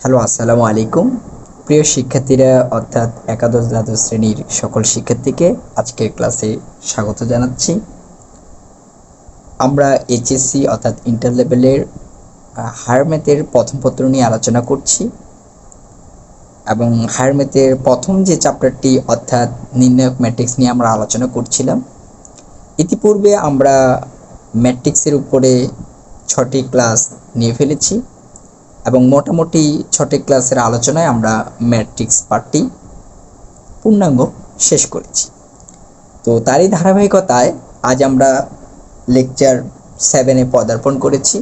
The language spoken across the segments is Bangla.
হ্যালো, আসসালামু আলাইকুম। প্রিয় শিক্ষার্থীরা অর্থাৎ একাদশ দ্বাদশ শ্রেণীর সকল শিক্ষার্থীকে আজকের ক্লাসে স্বাগত জানাচ্ছি। আমরা এইচএসসি অর্থাৎ ইন্টার লেভেলের হায়ার ম্যাথের প্রথম পত্র নিয়ে আলোচনা করছি এবং হায়ার ম্যাথের প্রথম যে চ্যাপ্টারটি অর্থাৎ নির্ণায়ক ম্যাট্রিক্স নিয়ে আমরা আলোচনা করছিলাম। ইতিপূর্বে আমরা ম্যাট্রিক্সের উপরে 6টি ক্লাস নিয়ে ফেলেছি এবং মোটামুটি 6টি ক্লাসের আলোচনায় আমরা ম্যাট্রিক্স পার্টটি পূর্ণাঙ্গ শেষ করেছি। তো তারই ধারাবাহিকতায় আজ আমরা লেকচার 7-এ পদার্পণ করেছি।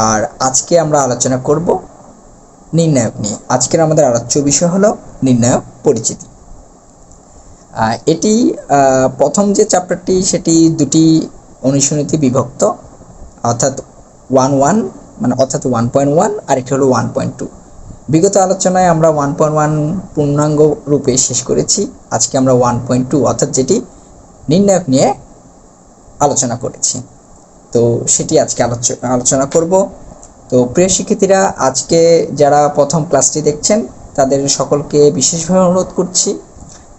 আর আজকে আমরা আলোচনা করব নির্ণায়ক নিয়ে। আজকের আমাদের আলোচ্য বিষয় হলো নির্ণায়ক পরিচিতি। এটি প্রথম যে চ্যাপ্টারটি সেটি দুটি অনুশীলনীতে বিভক্ত, অর্থাৎ 1.1 অর্থাৎ 1.1 আর একটি হলো 1.2। বিগত আলোচনায় আমরা 1.1 পূর্ণাঙ্গ রূপে শেষ করেছি। আজকে আমরা 1.2 অর্থাৎ যেটি নির্ণায়ক নিয়ে আলোচনা করেছি, তো সেটি আজকে আলোচনা করব। তো প্রিয় শিক্ষার্থীরা, আজকে যারা প্রথম ক্লাসটি দেখছেন তাদের সকলকে বিশেষভাবে অনুরোধ করছি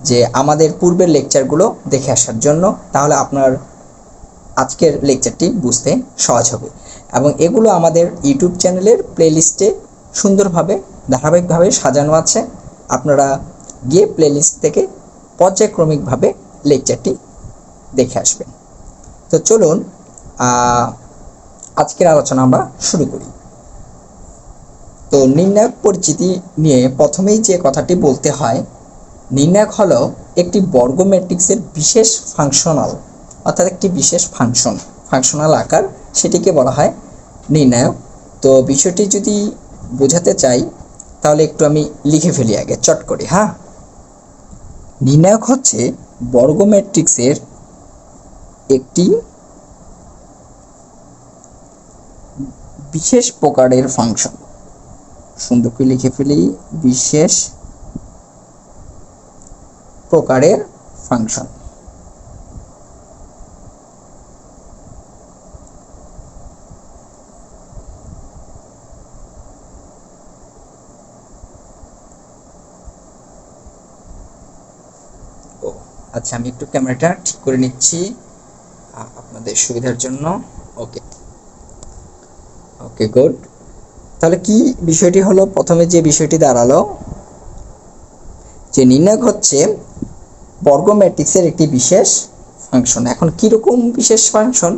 যে আমাদের পূর্বের লেকচারগুলো দেখে আসার জন্য, তাহলে আপনার আজকের লেকচারটি বুঝতে সহজ হবে। এবং এগুলো আমাদের ইউটিউব চ্যানেলের প্লেলিস্টে সুন্দরভাবে ধারাবাহিকভাবে সাজানো আছে। আপনারা গিয়ে প্লেলিস্ট থেকে পর্যায়ক্রমিকভাবে লেকচারটি দেখে আসবেন। তো চলুন আজকের আলোচনা আমরা শুরু করি। তো নির্ণায়ক পরিচিতি নিয়ে প্রথমেই যে কথাটি বলতে হয়, নির্ণায়ক হলো একটি বর্গ ম্যাট্রিক্সের বিশেষ ফাংশনাল অর্থাৎ একটি বিশেষ ফাংশনাল আকার, সেটিকে বলা হয় নির্ণায়ক। তো বিষয়টি যদি বোঝাতে চাই তাহলে একটু আমি লিখে ফেলি আগে চট করে। নির্ণায়ক হচ্ছে বর্গ ম্যাট্রিক্সের একটি বিশেষ প্রকারের ফাংশন। সুন্দর করে লিখে ফেলি, বিশেষ প্রকারের ফাংশন। আচ্ছা, আমি একটু ক্যামেরাটা ঠিক করে নিচ্ছি আপনাদের সুবিধার জন্য। ওকে, গুড। তাহলে কি বিষয়টি হলো, প্রথমে যে বিষয়টি দাঁড়ালো যে নির্ণায়ক হচ্ছে বর্গ ম্যাট্রিক্সের একটি বিশেষ ফাংশন। এখন কীরকম বিশেষ ফাংশন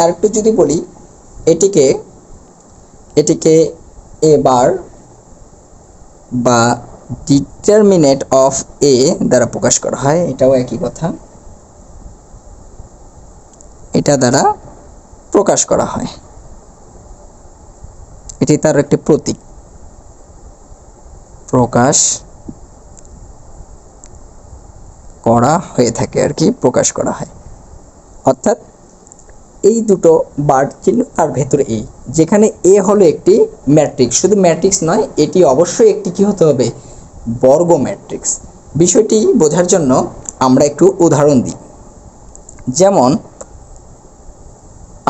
আর একটু যদি বলি, এটিকে এ বার বা ডিটারমিনেন্ট অফ এ দ্বারা প্রকাশ করা হয়। এটাও একই কথা, এটা দ্বারা প্রকাশ করা হয়। এটি তার একটি প্রতীক, প্রকাশ করা হয়ে থাকে আর কি, প্রকাশ করা হয়। অর্থাৎ এই দুটো বার চিহ্ন, তার ভেতরে এ, যেখানে এ হলো একটি ম্যাট্রিক্স। শুধু ম্যাট্রিক্স নয়, এটি অবশ্যই একটি কি হতে হবে, বর্গ ম্যাট্রিক্স। বিষয়টি বোঝার জন্য আমরা একটু উদাহরণ দিই। যেমন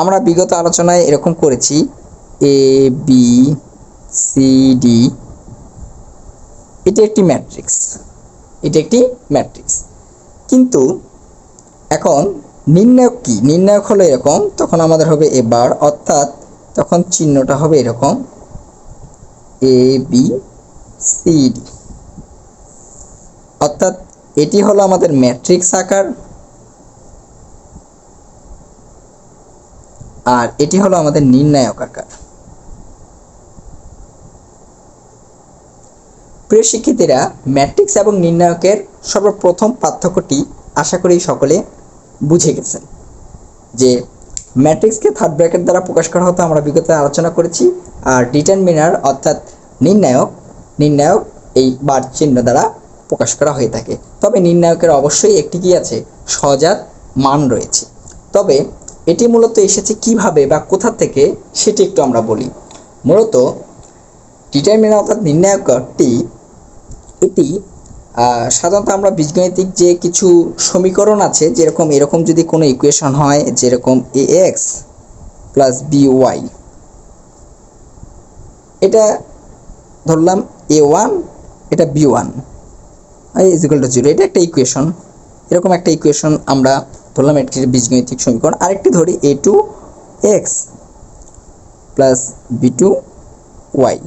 আমরা বিগত আলোচনায় এরকম করেছি, এ বি সি ডি, এটি একটি ম্যাট্রিক্স। কিন্তু এখন নির্ণায়ক কি? নির্ণায়ক হলো এরকম, তখন আমাদের হবে এ বার, অর্থাৎ তখন চিহ্নটা হবে এরকম, এ বি সি ডি। অর্থাৎ এটি হলো আমাদের ম্যাট্রিক্স আকার, আর এটি হলো আমাদের নির্ণায়ক আকার। প্রিয় শিক্ষার্থীরা, ম্যাট্রিক্স এবং নির্ণায়কের সর্বপ্রথম পার্থক্যটি আশা করি সকলে বুঝে গেছেন। যে ম্যাট্রিক্সকে থার্ড ব্র্যাকেট দ্বারা প্রকাশ করা হতো, আমরা বিগত আলোচনা করেছি। আর ডিটারমিনার অর্থাৎ নির্ণায়ক এই বার চিহ্ন দ্বারা প্রকাশ করা হয়ে থাকে। তবে নির্ণায়কের অবশ্যই একটি কি আছে, সহজাত মান রয়েছে। তবে এটি মূলত এসেছে কিভাবে বা কোথা থেকে সেটি একটু আমরা বলি। মূলত ডিটারমিনার অর্থাৎ নির্ণায়কটি, এটি সাধারণত আমরা বীজগণিতিক যে কিছু সমীকরণ আছে, এরকম যদি কোনো ইকুয়েশন হয়, যেরকম এ এক্স প্লাস বি ওয়াই, এটা ধরলাম a1 এটা b1 ইজ ইকুয়াল টু 0, এটা একটা ইকুয়েশন। এরকম একটা ইকুয়েশন আমরা ধরলাম একটি বীজগণিতিক সমীকরণ। আরেকটি ধরি a2x প্লাস b2y,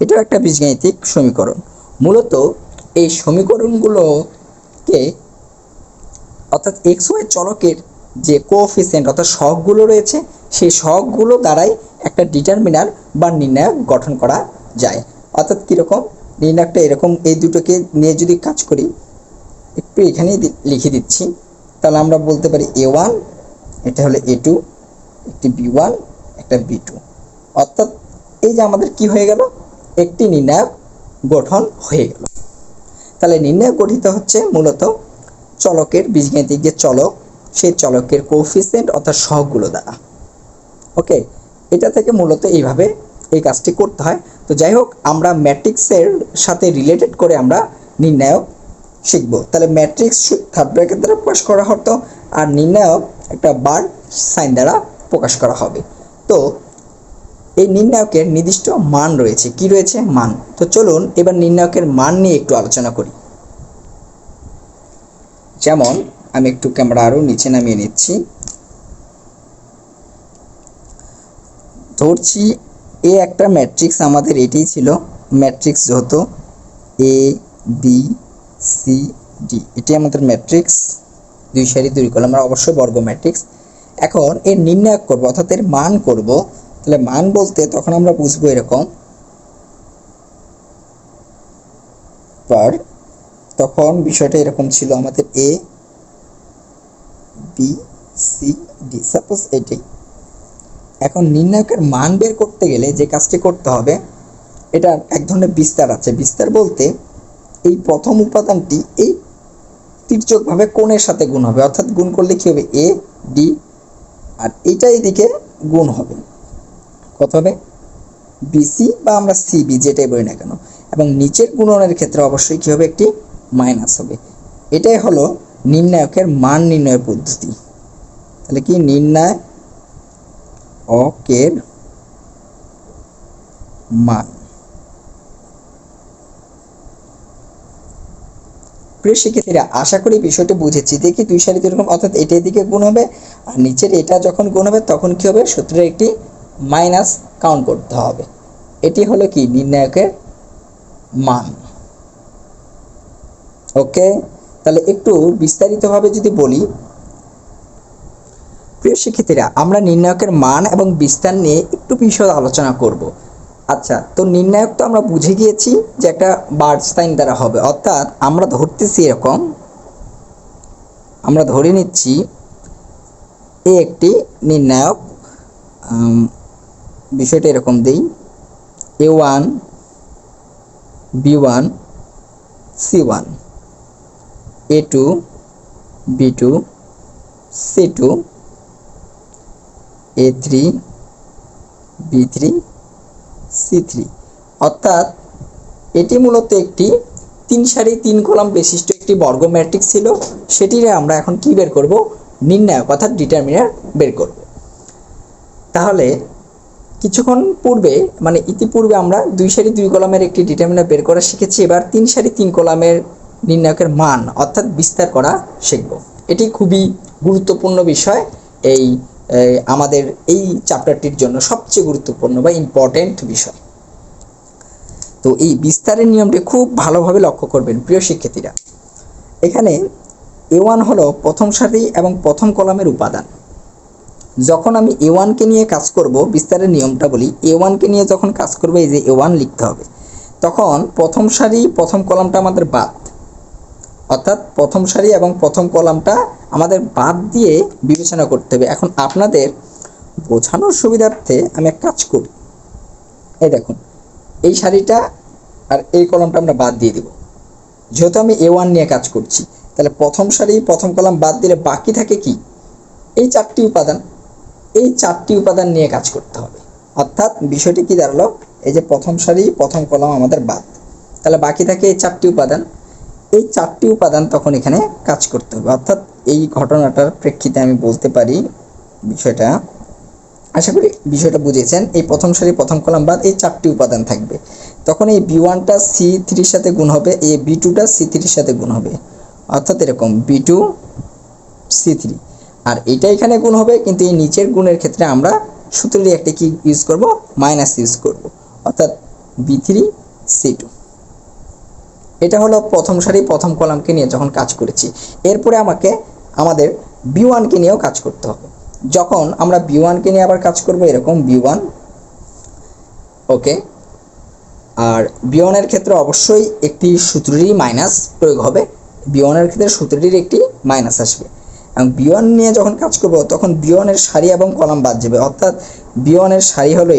এটাও একটা বীজগণিতিক সমীকরণ। মূলত এই সমীকরণগুলোকে অর্থাৎ এক্স ওয়াই চলকের যে কোএফিসিয়েন্ট অর্থাৎ সহগগুলো রয়েছে সেই সহগগুলো দ্বারাই একটা ডিটারমিনার বা নির্ণায়ক গঠন করা যায়। অর্থাৎ কীরকম, নির্ণায়কটা এরকম, এই দুটোকে নিয়ে যদি কাজ করি, একটু এখানেই লিখে দিচ্ছি, তাহলে আমরা বলতে পারি a1 এটা হলো a2, একটি b1 একটা b2, অর্থাৎ এই যে আমাদের কি হয়ে গেল, একটি নির্ণায়ক গঠন হয়ে গেল। তাহলে নির্ণায়ক গঠিত হচ্ছে মূলত চলকের বীজগণিতিক যে চলক সেই চলকের কোএফিসিয়েন্ট অর্থাৎ সহগগুলো দ্বারা। ওকে, এটা থেকে মূলত এইভাবে এই কাজটি করতে হয়। তো যাই হোক, আমরা ম্যাট্রিক্সের সাথে রিলেটেড করে আমরা নির্ণায়ক শিখব। তাহলে ম্যাট্রিক্স থার্ড ব্র্যাকেট দ্বারা প্রকাশ করা হতো আর নির্ণায়ক একটা বার সাইন দ্বারা প্রকাশ করা হবে। তো এই নির্ণায়কের নির্দিষ্ট মান রয়েছে, কি রয়েছে, মান। তো চলুন এবার নির্ণায়কের মান নিয়ে একটু আলোচনা করি। যেমন আমি একটু ক্যামেরা আরও নিচে নামিয়ে নিচ্ছি, ধরছি এ একটা ম্যাট্রিক্স, আমাদের এটাই ছিল ম্যাট্রিক্স, যেহেতু এ বি সি ডি এটি আমাদের ম্যাট্রিক্স, 2 সারি 2 কলাম, আমরা অবশ্যই বর্গ ম্যাট্রিক্স। এখন এর নির্ণায়ক করব অর্থাৎ এর মান করব। তাহলে মান বলতে তখন আমরা বুঝবো এরকম, তখন বিষয়টা এরকম ছিল আমাদের A B C D, suppose এটাই। এখন নির্ণায়কের মান বের করতে গেলে যে কাজটি করতে হবে, এটা এক ধরনের বিস্তার আছে। বিস্তার বলতে এই প্রথম উপাদানটি এই তির্যকভাবে কোণের সাথে গুণ হবে, অর্থাৎ গুণ করলে কি হবে, এ ডি, আর এইটা এদিকে গুণ হবে, কত হবে, বিসি বা আমরা সিবি যেটাই বলি না কেন, এবং নিচের গুণনের ক্ষেত্রে অবশ্যই কি হবে, একটি মাইনাস হবে। এটাই হলো নির্ণায়কের মান নির্ণয়ের পদ্ধতি। তাহলে কি, নির্ণায়কের মান। প্রিয় শিক্ষার্থীরা, আশা করি বিষয়টি বুঝেছি। দেখি 2 সারিতে এরকম, অর্থাৎ এটা এদিকে গুণ হবে আর নিচের এটা যখন গুণ হবে তখন কি হবে, সূত্রের একটি মাইনাস কাউন্ট করতে হবে। এটি হলো কি, নির্ণায়কের মান। ওকে, তাহলে একটু বিস্তারিতভাবে যদি বলি, প্রিয় শিক্ষার্থীরা, আমরা নির্ণায়কের মান এবং বিস্তার নিয়ে একটু বিশদ আলোচনা করব। আচ্ছা, তো নির্ণায়ক তো আমরা বুঝে গিয়েছি যে একটা বার্নস্টাইন দ্বারা হবে, অর্থাৎ আমরা ধরতেছি এরকম, আমরা ধরে নিচ্ছি এই একটি নির্ণায়ক। বিষয়টা এরকম দেই, a1 b1 c1, a2 b2 c2, a3 b3 c3, অর্থাৎ এটি মূলত একটি 3 সারি 3 কলাম বিশিষ্ট একটি বর্গ ম্যাট্রিক্স ছিল। সেটিরে আমরা এখন কি বের করব, নির্ণায়ক অর্থাৎ ডিটারমিনার বের করব। তাহলে কিছুক্ষণ পূর্বে মানে ইতিপূর্বে আমরা 2 সারি 2 কলামের একটি ডিটারমিনার বের করা শিখেছি। এবার 3 সারি 3 কলামের নির্ণায়কের মান অর্থাৎ বিস্তার করা শিখব। এটি খুবই গুরুত্বপূর্ণ বিষয়, এই আমাদের এই চ্যাপ্টারটির জন্য সবচেয়ে গুরুত্বপূর্ণ বা ইম্পর্টেন্ট বিষয়। তো এই বিস্তারের নিয়মটি খুব ভালোভাবে লক্ষ্য করবেন প্রিয় শিক্ষার্থীরা। এখানে a1 হলো প্রথম সারি এবং প্রথম কলামের উপাদান। যখন আমি a1 কে নিয়ে কাজ করব, বিস্তারের নিয়মটা বলি, a1 কে নিয়ে যখন কাজ করব, এই যে a1 লিখতে হবে, তখন প্রথম সারি প্রথম কলামটা আমাদের বাদ, অর্থাৎ প্রথম সারি এবং প্রথম কলামটা আমাদের বাদ দিয়ে বিবেচনা করতে হবে। এখন আপনাদের বোঝানোর সুবিধার্থে আমি এক কাজ করি, এই দেখুন, এই সারিটা আর এই কলামটা আমরা বাদ দিয়ে দিব, যেহেতু আমি a1 নিয়ে কাজ করছি। তাহলে প্রথম সারি প্রথম কলাম বাদ দিলে বাকি থাকে কি, এই 4টি উপাদান, এই 4টি উপাদান নিয়ে কাজ করতে হবে। অর্থাৎ বিষয়টি কি দাঁড়ালো, এই যে প্রথম সারি প্রথম কলাম আমাদের বাদ, তাহলে বাকি থাকে এই 4টি উপাদান। এই 4টি উপাদান তখন এখানে কাজ করতে হবে। অর্থাৎ এই ঘটনাটার প্রেক্ষিতে আমি বলতে পারি বিষয়টা আশা করি বিষয়টা বুঝেছেন। এই প্রথম সারি প্রথম কলাম বাদ এই 4টি উপাদান থাকবে, তখন এই B1টা C3-র সাথে গুণ হবে, এই B2টা C3-র সাথে গুণ হবে, অর্থাৎ এরকম B2 C3, আর এটা এখানে গুণ হবে, কিন্তু এই নিচের গুণের ক্ষেত্রে আমরা সূত্রেরই একটা কি ইউজ করব, মাইনাস ইউজ করব, অর্থাৎ B3 C2। এটা হলো প্রথম সারি প্রথম কলামকে নিয়ে যখন কাজ করেছি। এরপরে আমাদের B1কে নিয়েও কাজ করতে হবে। যখন আমরা B1কে নিয়ে আবার কাজ করব, এরকম B1, ওকে, আর B1 এর ক্ষেত্রে অবশ্যই একটি সূত্রেরই মাইনাস প্রয়োগ হবে, B1 এর ক্ষেত্রে সূত্রটির একটি মাইনাস আসবে, এবং B1 নিয়ে যখন কাজ করব তখন B1 এর সারি এবং কলাম বাদ যাবে, অর্থাৎ B1 এর সারি হলো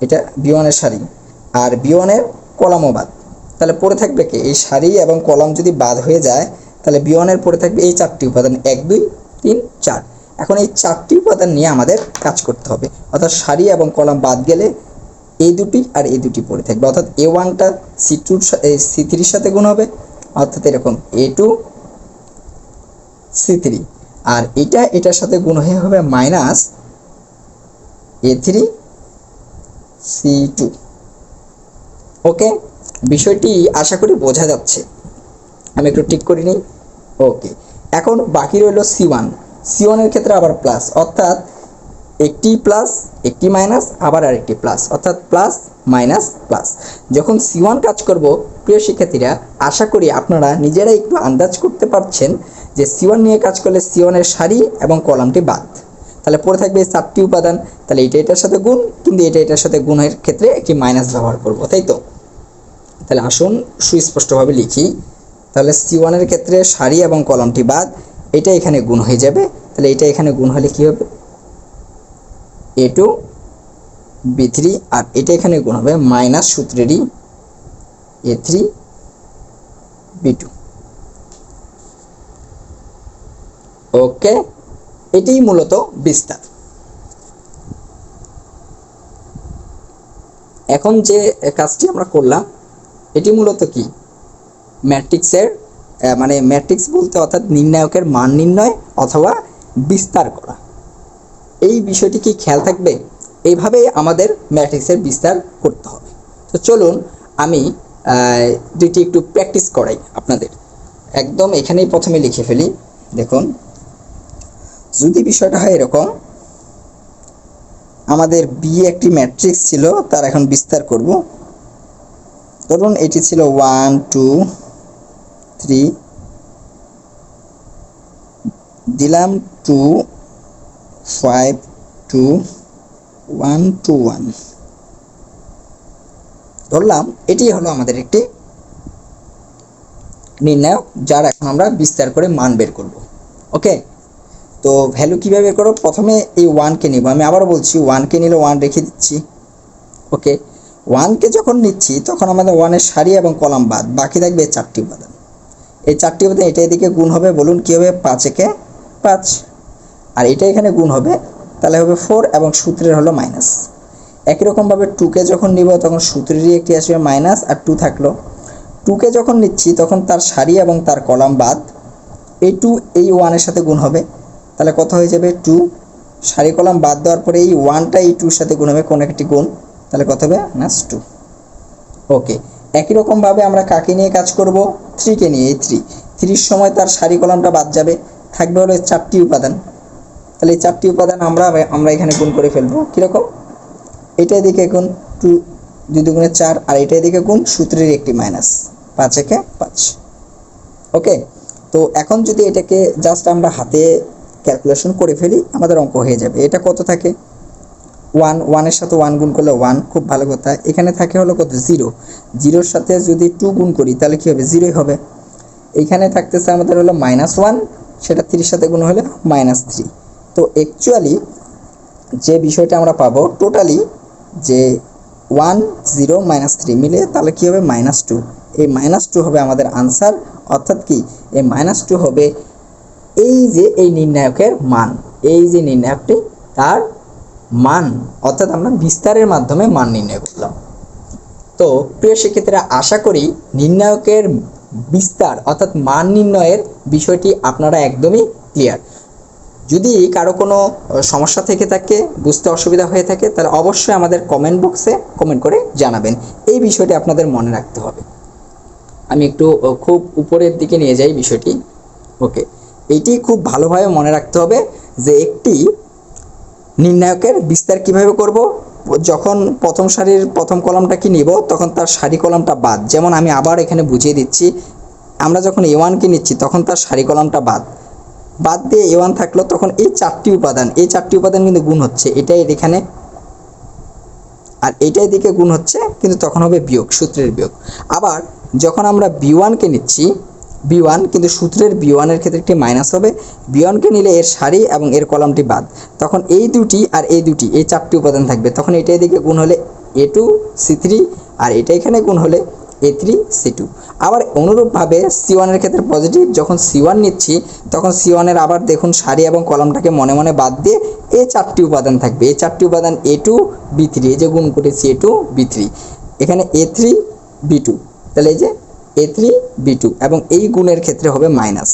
এটা B1 এর সারি, আর B1 এর কলামও বাদ। তাহলে পড়ে থাকবে কি, এই সারি এবং কলাম যদি বাদ হয়ে যায় তাহলে B1 এর পড়ে থাকবে এই 4টি উপাদান, 1 2 3 4। এখন এই 4টি উপাদান নিয়ে আমাদের কাজ করতে হবে, অর্থাৎ সারি এবং কলাম বাদ গেলে এই দুটি আর এই দুটি পড়ে থাকবে, অর্থাৎ A1টা C3-র সাথে গুণ হবে, অর্থাৎ এরকম A2 C3, আর এটার সাথে গুণ হয়ে হবে মাইনাস A3 C2। ওকে, বিষয়টি আশা করি বোঝা যাচ্ছে। আমি একটু টিক করে নিই। ওকে, এখন বাকি রইল C1 এর ক্ষেত্রে আবার প্লাস, অর্থাৎ একটি প্লাস একটি মাইনাস আবার আরেকটি প্লাস, অর্থাৎ প্লাস মাইনাস প্লাস। যখন C1 কাজ করব, প্রিয় শিক্ষার্থীরা, আশা করি আপনারা নিজেরা একটু আন্দাজ করতে পারছেন যে C1 নিয়ে কাজ করলে C1 এর সারি এবং কলামটি বাদ, তাহলে পড়ে থাকবে 4টি উপাদান। তাহলে এটার সাথে গুণ, কিন্তু এটার সাথে গুণের ক্ষেত্রে একটি মাইনাস ব্যবহার করব, তাই তো? তাহলে আসুন সুস্পষ্টভাবে লিখি। তাহলে C1 এর ক্ষেত্রে সারি এবং কলামটি বাদ, এটা এখানে গুণ হয়ে যাবে, তাহলে এটা এখানে গুণ হলে কি হবে, A2 B3, আর এটা এখানে গুণ হবে মাইনাস সূত্রেরই A3 B2। ওকে, এটাই মূলত বিস্তার। এখন যে কাজটি আমরা করলাম এটি মূলত কি, ম্যাট্রিক্সের মানে ম্যাট্রিক্স বলতে অর্থাৎ নির্ণায়কের মান নির্ণয় অথবা বিস্তার করা। এই বিষয়টি কি খেয়াল থাকবে? এইভাবে আমাদের ম্যাট্রিক্সের বিস্তার করতে হবে। তো চলুন আমি দুইটি একটু প্র্যাকটিস করাই আপনাদের। একদম এখানেই প্রথমে লিখে ফেলি। দেখুন, যদি বিষয়টা হয় এরকম, আমাদের বি একটি ম্যাট্রিক্স ছিল, তার এখন বিস্তার করব। ধরুন এটি ছিল 1 2 3, দিলাম 2 5 2 1 2 1, ধরলাম এটি হলো আমাদের একটি নির্ণায়ক, যার এখন আমরা বিস্তার করে মান বের করব। ওকে, তো ভ্যালু কীভাবে বের করব? প্রথমে এই 1কে নিব, আমি আবার বলছি 1কে নিলে 1 রেখে দিচ্ছি। ওকে, 1কে যখন নিচ্ছি তখন আমাদের 1-এর সারি এবং কলাম বাদ, বাকি থাকবে 4টি উপাদান। এই 4টি উপাদান এটা এদিকে গুণ হবে, বলুন কী হবে, 5 × 5, আর এটা এখানে গুণ হবে, তাহলে হবে 4 এবং সূত্রের হলো মাইনাস। একই রকমভাবে 2কে যখন নিব তখন সূত্রেরই একটি আসবে মাইনাস, আর 2 থাকলো। 2কে যখন নিচ্ছি তখন তার সারি এবং তার কলাম বাদ, এই 2 এই 1-এর সাথে গুণ হবে, তাহলে কত হয়ে যাবে, 2, সারি কলাম বাদ দেওয়ার পরে এই 1টা এই 2-র সাথে গুণ হবে, কোন একটি গুণ, তাহলে কত হবে, -2। ওকে, একই রকমভাবে আমরা কাকে নিয়ে কাজ করব, 3কে নিয়ে। এই 3-র সময় তার সারি কলামটা বাদ যাবে, থাকবে হলো 4টি উপাদান। তাহলে এই 4টি উপাদান আমরা এখানে গুণ করে ফেলবো। কীরকম, এটা এদিকে গুণ 2 2 2 4, আর এটা এদিকে গুণ সূত্রের একটি মাইনাস, 5 × 5। ওকে, তো এখন যদি এটাকে জাস্ট আমরা হাতে ক্যালকুলেশন করে ফেলি, আমাদের অঙ্ক হয়ে যাবে। এটা কত থাকে, 1-এর সাথে 1 গুণ করলে 1, খুব ভালো কথা। এখানে থাকে হলো কত, 0, 0-র সাথে যদি 2 গুণ করি তাহলে কী হবে, 0ই হবে। এইখানে থাকতেছে আমাদের হলো -1, সেটা 3-এর সাথে গুণ হলে -3। তো অ্যাকচুয়ালি যে বিষয়টা আমরা পাবো টোটালি যে 1 0 -3 মিলে, তাহলে কী হবে, -2। এই -2 হবে আমাদের আনসার, অর্থাৎ কি, এই -2 হবে এই যে এই নির্ণায়কের মান, এই যে নির্ণায়কটি তার মান, অর্থাৎ আমরা বিস্তারের মাধ্যমে মান নির্ণয় করলাম। তো প্রিয় শিক্ষার্থীরা, আশা করি নির্ণায়কের বিস্তার অর্থাৎ মান নির্ণয়ের বিষয়টি আপনারা একদমই ক্লিয়ার। যদি কারো কোনো সমস্যা থেকে থাকে, বুঝতে অসুবিধা হয়ে থাকে, তাহলে অবশ্যই আমাদের কমেন্ট বক্সে কমেন্ট করে জানাবেন। এই বিষয়টি আপনাদের মনে রাখতে হবে। আমি একটু খুব উপরের দিকে নিয়ে যাই বিষয়টি। ওকে, এইটি খুব ভালোভাবে মনে রাখতে হবে যে একটি নির্ণায়কের বিস্তার কিভাবে করব। যখন প্রথম সারির প্রথম কলামটা কি নিব, তখন তার সারি কলামটা বাদ। যেমন আমি আবার এখানে বুঝিয়ে দিচ্ছি, আমরা যখন A1 কে নিচ্ছি তখন তার সারি কলামটা বাদ দিয়ে A1 থাকলো, তখন এই চারটি উপাদান কিন্তু গুণ হচ্ছে, এটাই এখানে আর এইটাই দিকে গুণ হচ্ছে, কিন্তু তখন হবে বিয়োগ, সূত্রের বিয়োগ। আবার যখন আমরা B1 কে নিচ্ছি, B1 কিন্তু সূত্রের B1 এর ক্ষেত্রে একটি মাইনাস হবে। B1 কে নিলে এর সারি এবং এর কলামটি বাদ, তখন এই দুটি আর এই দুটি, এই চারটি উপাদান থাকবে, তখন এটাই দিকে গুণ হলে A2 C3, আর এটা এখানে গুণ হলে A3 C2। আবার অনুরূপভাবে C1 এর ক্ষেত্রে পজিটিভ, যখন C1 নিচ্ছি তখন C1 এর আবার দেখুন সারি এবং কলামটাকে মনে মনে বাদ দিয়ে এই চারটি উপাদান থাকবে, এই চারটি উপাদান A2 B3, এই যে গুণ করেছি A2 B3, এখানে A3 B2, তাহলে এই যে A3 B2, এবং এই গুণের ক্ষেত্রে হবে মাইনাস,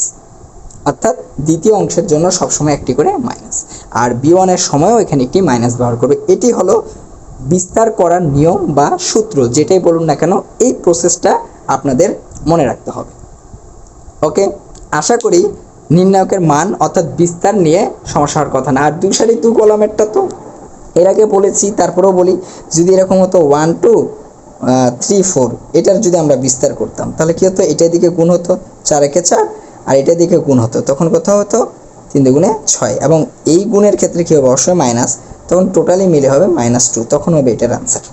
অর্থাৎ দ্বিতীয় অংশের জন্য সবসময় একটি করে মাইনাস, আর B1 এর সময়ও এখানে একটি মাইনাস ব্যবহার করবে। এটি হলো বিস্তার করার নিয়ম বা সূত্র, যেটাই বলুন না কেন, এই প্রসেসটা আপনাদের মনে রাখতে হবে। ওকে, আশা করি নির্ণায়কের মান অর্থাৎ বিস্তার নিয়ে সমস্যা হওয়ার কথা না। আর দুই সারি দুই কলামেরটা তো এর আগে বলেছি, তারপরেও বলি, যদি এরকম হতো 1 2 3 4, এটার যদি আমরা বিস্তার করতাম তাহলে কি হতো, এটার দিকে গুণ হতো 4 একে 4, আর এটার দিকে গুণ হতো, তখন কোথাও হতো 3 দুগুণে 6, এবং এই গুণের ক্ষেত্রে কী হবে, অবশ্যই মাইনাস, তখন টোটালি মিলে হবে -2, তখন হবে এটার আনসার।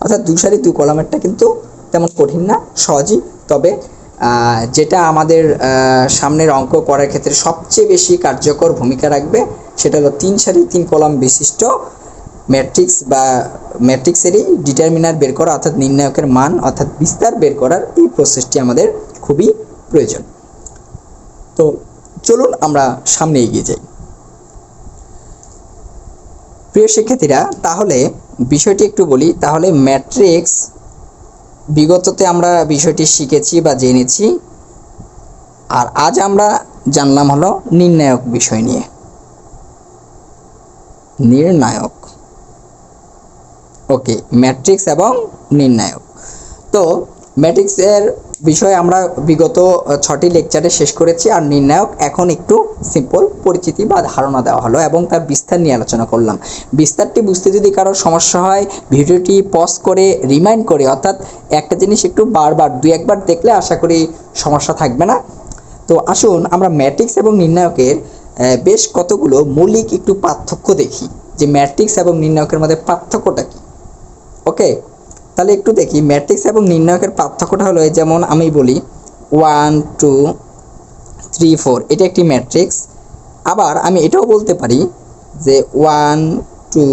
অর্থাৎ দুই সারি দুই কলামেরটা কিন্তু তেমন কঠিন না, সহজই। তবে যেটা আমাদের সামনের অঙ্ক করার ক্ষেত্রে সবচেয়ে বেশি কার্যকর ভূমিকা রাখবে, সেটা হলো 3 সারি 3 কলাম বিশিষ্ট ম্যাট্রিক্স বা ম্যাট্রিক্সেরই ডিটারমিনার বের করা, অর্থাৎ নির্ণায়কের মান অর্থাৎ বিস্তার বের করার এই প্রসেসটি আমাদের খুবই প্রয়োজন। তো চলুন আমরা সামনে এগিয়ে যাই। প্রিয় শিক্ষার্থীরা, তাহলে বিষয়টি একটু বলি। তাহলে ম্যাট্রিক্স বিগততে আমরা বিষয়টি শিখেছি বা জেনেছি, আর আজ আমরা জানলাম হলো নির্ণায়ক বিষয় নিয়ে। নির্ণায়ক, ওকে, ম্যাট্রিক্স এবং নির্ণায়ক। তো ম্যাট্রিক্সের বিষয়ে আমরা বিগত 6টি লেকচারে শেষ করেছি, আর নির্ণায়ক এখন একটু সিম্পল পরিচিতি বা ধারণা দেওয়া হলো এবং তার বিস্তার নিয়ে আলোচনা করলাম। বিস্তারটি বুঝতে যদি কারোর সমস্যা হয়, ভিডিওটি পজ করে রিমাইন্ড করে, অর্থাৎ একটা জিনিস একটু বারবার 2-1 বার দেখলে আশা করি সমস্যা থাকবে না। তো আসুন আমরা ম্যাট্রিক্স এবং নির্ণায়কের বেশ কতগুলো মৌলিক একটু পার্থক্য দেখি, যে ম্যাট্রিক্স এবং নির্ণায়কের মধ্যে পার্থক্যটা কি। ওকে, তাহলে একটু দেখি ম্যাট্রিক্স এবং নির্ণায়কের পার্থক্যটা হলো, যেমন আমি বলি 1 2 3 4, এটা একটি ম্যাট্রিক্স। আবার আমি এটাও বলতে পারি যে 1 2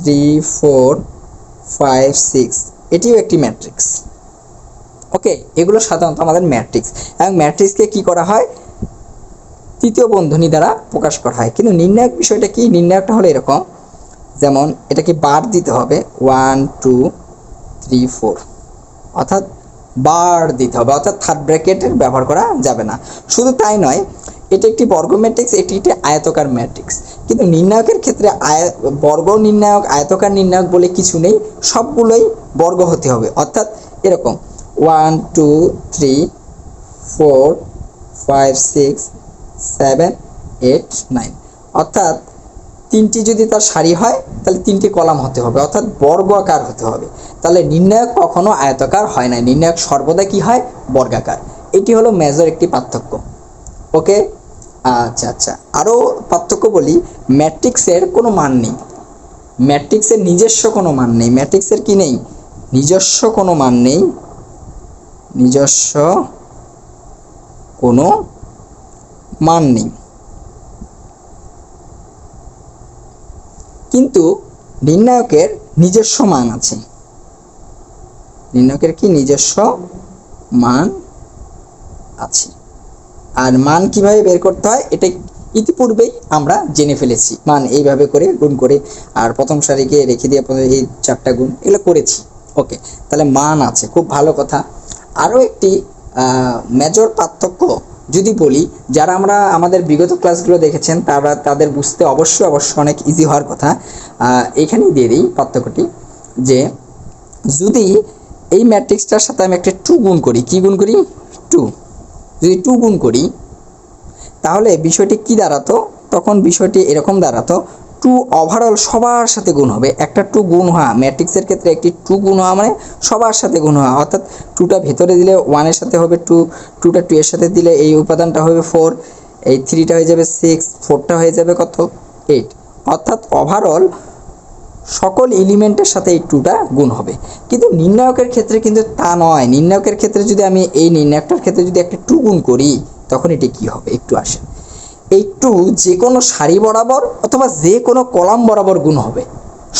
3 4 5 6, এটিও একটি ম্যাট্রিক্স। ওকে, এগুলো সাধারণত আমাদের ম্যাট্রিক্স, এবং ম্যাট্রিক্সকে কি করা হয়, তৃতীয় বন্ধনী দ্বারা প্রকাশ করা হয়। কিন্তু নির্ণায়ক বিষয়টা কি, নির্ণায়কটা হলো এরকম, যেমন এটাকে বার দিতে হবে 1 2 3 4, অর্থাৎ বার দিতে হবে, অর্থাৎ থার্ড ব্র্যাকেটের ব্যবহার করা যাবে না। শুধু তাই নয়, এটা একটি বর্গ ম্যাট্রিক্স, এটি একটি আয়তকার ম্যাট্রিক্স। কিন্তু নির্ণায়কের ক্ষেত্রে বর্গ নির্ণায়ক, আয়তকার নির্ণায়ক বলে কিছু নেই, সবগুলোই বর্গ হতে হবে। অর্থাৎ এরকম 1 2 3 4 5 6 7 8 9, অর্থাৎ 3টি যদি তার সারি হয় তাহলে 3টি কলাম হতে হবে, অর্থাৎ বর্গাকার হতে হবে। তাহলে নির্ণায়ক কখনো আয়তাকার হয় না, নির্ণায়ক সর্বদা কি হয়, বর্গাকার। এটি হলো মেজর একটি পার্থক্য। ওকে, আচ্ছা, আরও পার্থক্য বলি, ম্যাট্রিক্সের কোনো মান নেই, ম্যাট্রিক্সের নিজস্ব কোনো মান নেই। ম্যাট্রিক্সের কি নেই, নিজস্ব কোনো মান নেই, নিজস্ব কোনো মান নেই। কিন্তু নির্ণায়কের নিজস্ব মান আছে, নির্ণায়কের কি নিজস্ব মান আছে। আর মান কিভাবে বের করতে হয় এটা ইতিপূর্বেই আমরা জেনে ফেলেছি, মান এইভাবে করে গুণ করে, আর প্রথম সারিকে রেখে দিয়ে এই 4টা গুণ, এগুলো করেছি। ওকে, তাহলে মান আছে, খুব ভালো কথা। আরও একটি মেজর পার্থক্য যদি বলি, যারা আমরা আমাদের বিগত ক্লাসগুলো দেখেছেন তাদের বুঝতে অবশ্যই অনেক ইজি হওয়ার কথা। এখানেই দিয়ে দিই পার্থক্যটি, যে যদি এই ম্যাট্রিক্সটার সাথে আমি একটা 2 গুণ করি, কি গুণ করি 2, যদি 2 গুণ করি তাহলে বিষয়টি কি দাঁড়াতো, তখন বিষয়টি এরকম দাঁড়াতো 2 ওভারঅল সবার সাথে গুণ হবে। একটা 2 গুণ হওয়া, ম্যাট্রিক্সের ক্ষেত্রে একটি 2 গুণ হওয়া মানে সবার সাথে গুণ হওয়া, অর্থাৎ 2টা ভেতরে দিলে 1 এর সাথে হবে 2, 2টা 2 এর সাথে দিলে এই উপাদানটা হবে 4, এই 3টা হয়ে যাবে 6, 4টা হয়ে যাবে কত 8, অর্থাৎ ওভারঅল সকল এলিমেন্টের সাথে এই 2টা গুণ হবে। কিন্তু নির্ণায়কের ক্ষেত্রে কিন্তু তা নয়। নির্ণায়কের ক্ষেত্রে যদি আমি এই নির্ণায়কটার ক্ষেত্রে যদি একটা 2 গুণ করি তখন এটি কি হবে, একটু আসে, এই 2 যে কোনো সারি বরাবর অথবা যে কোনো কলাম বরাবর গুণ হবে,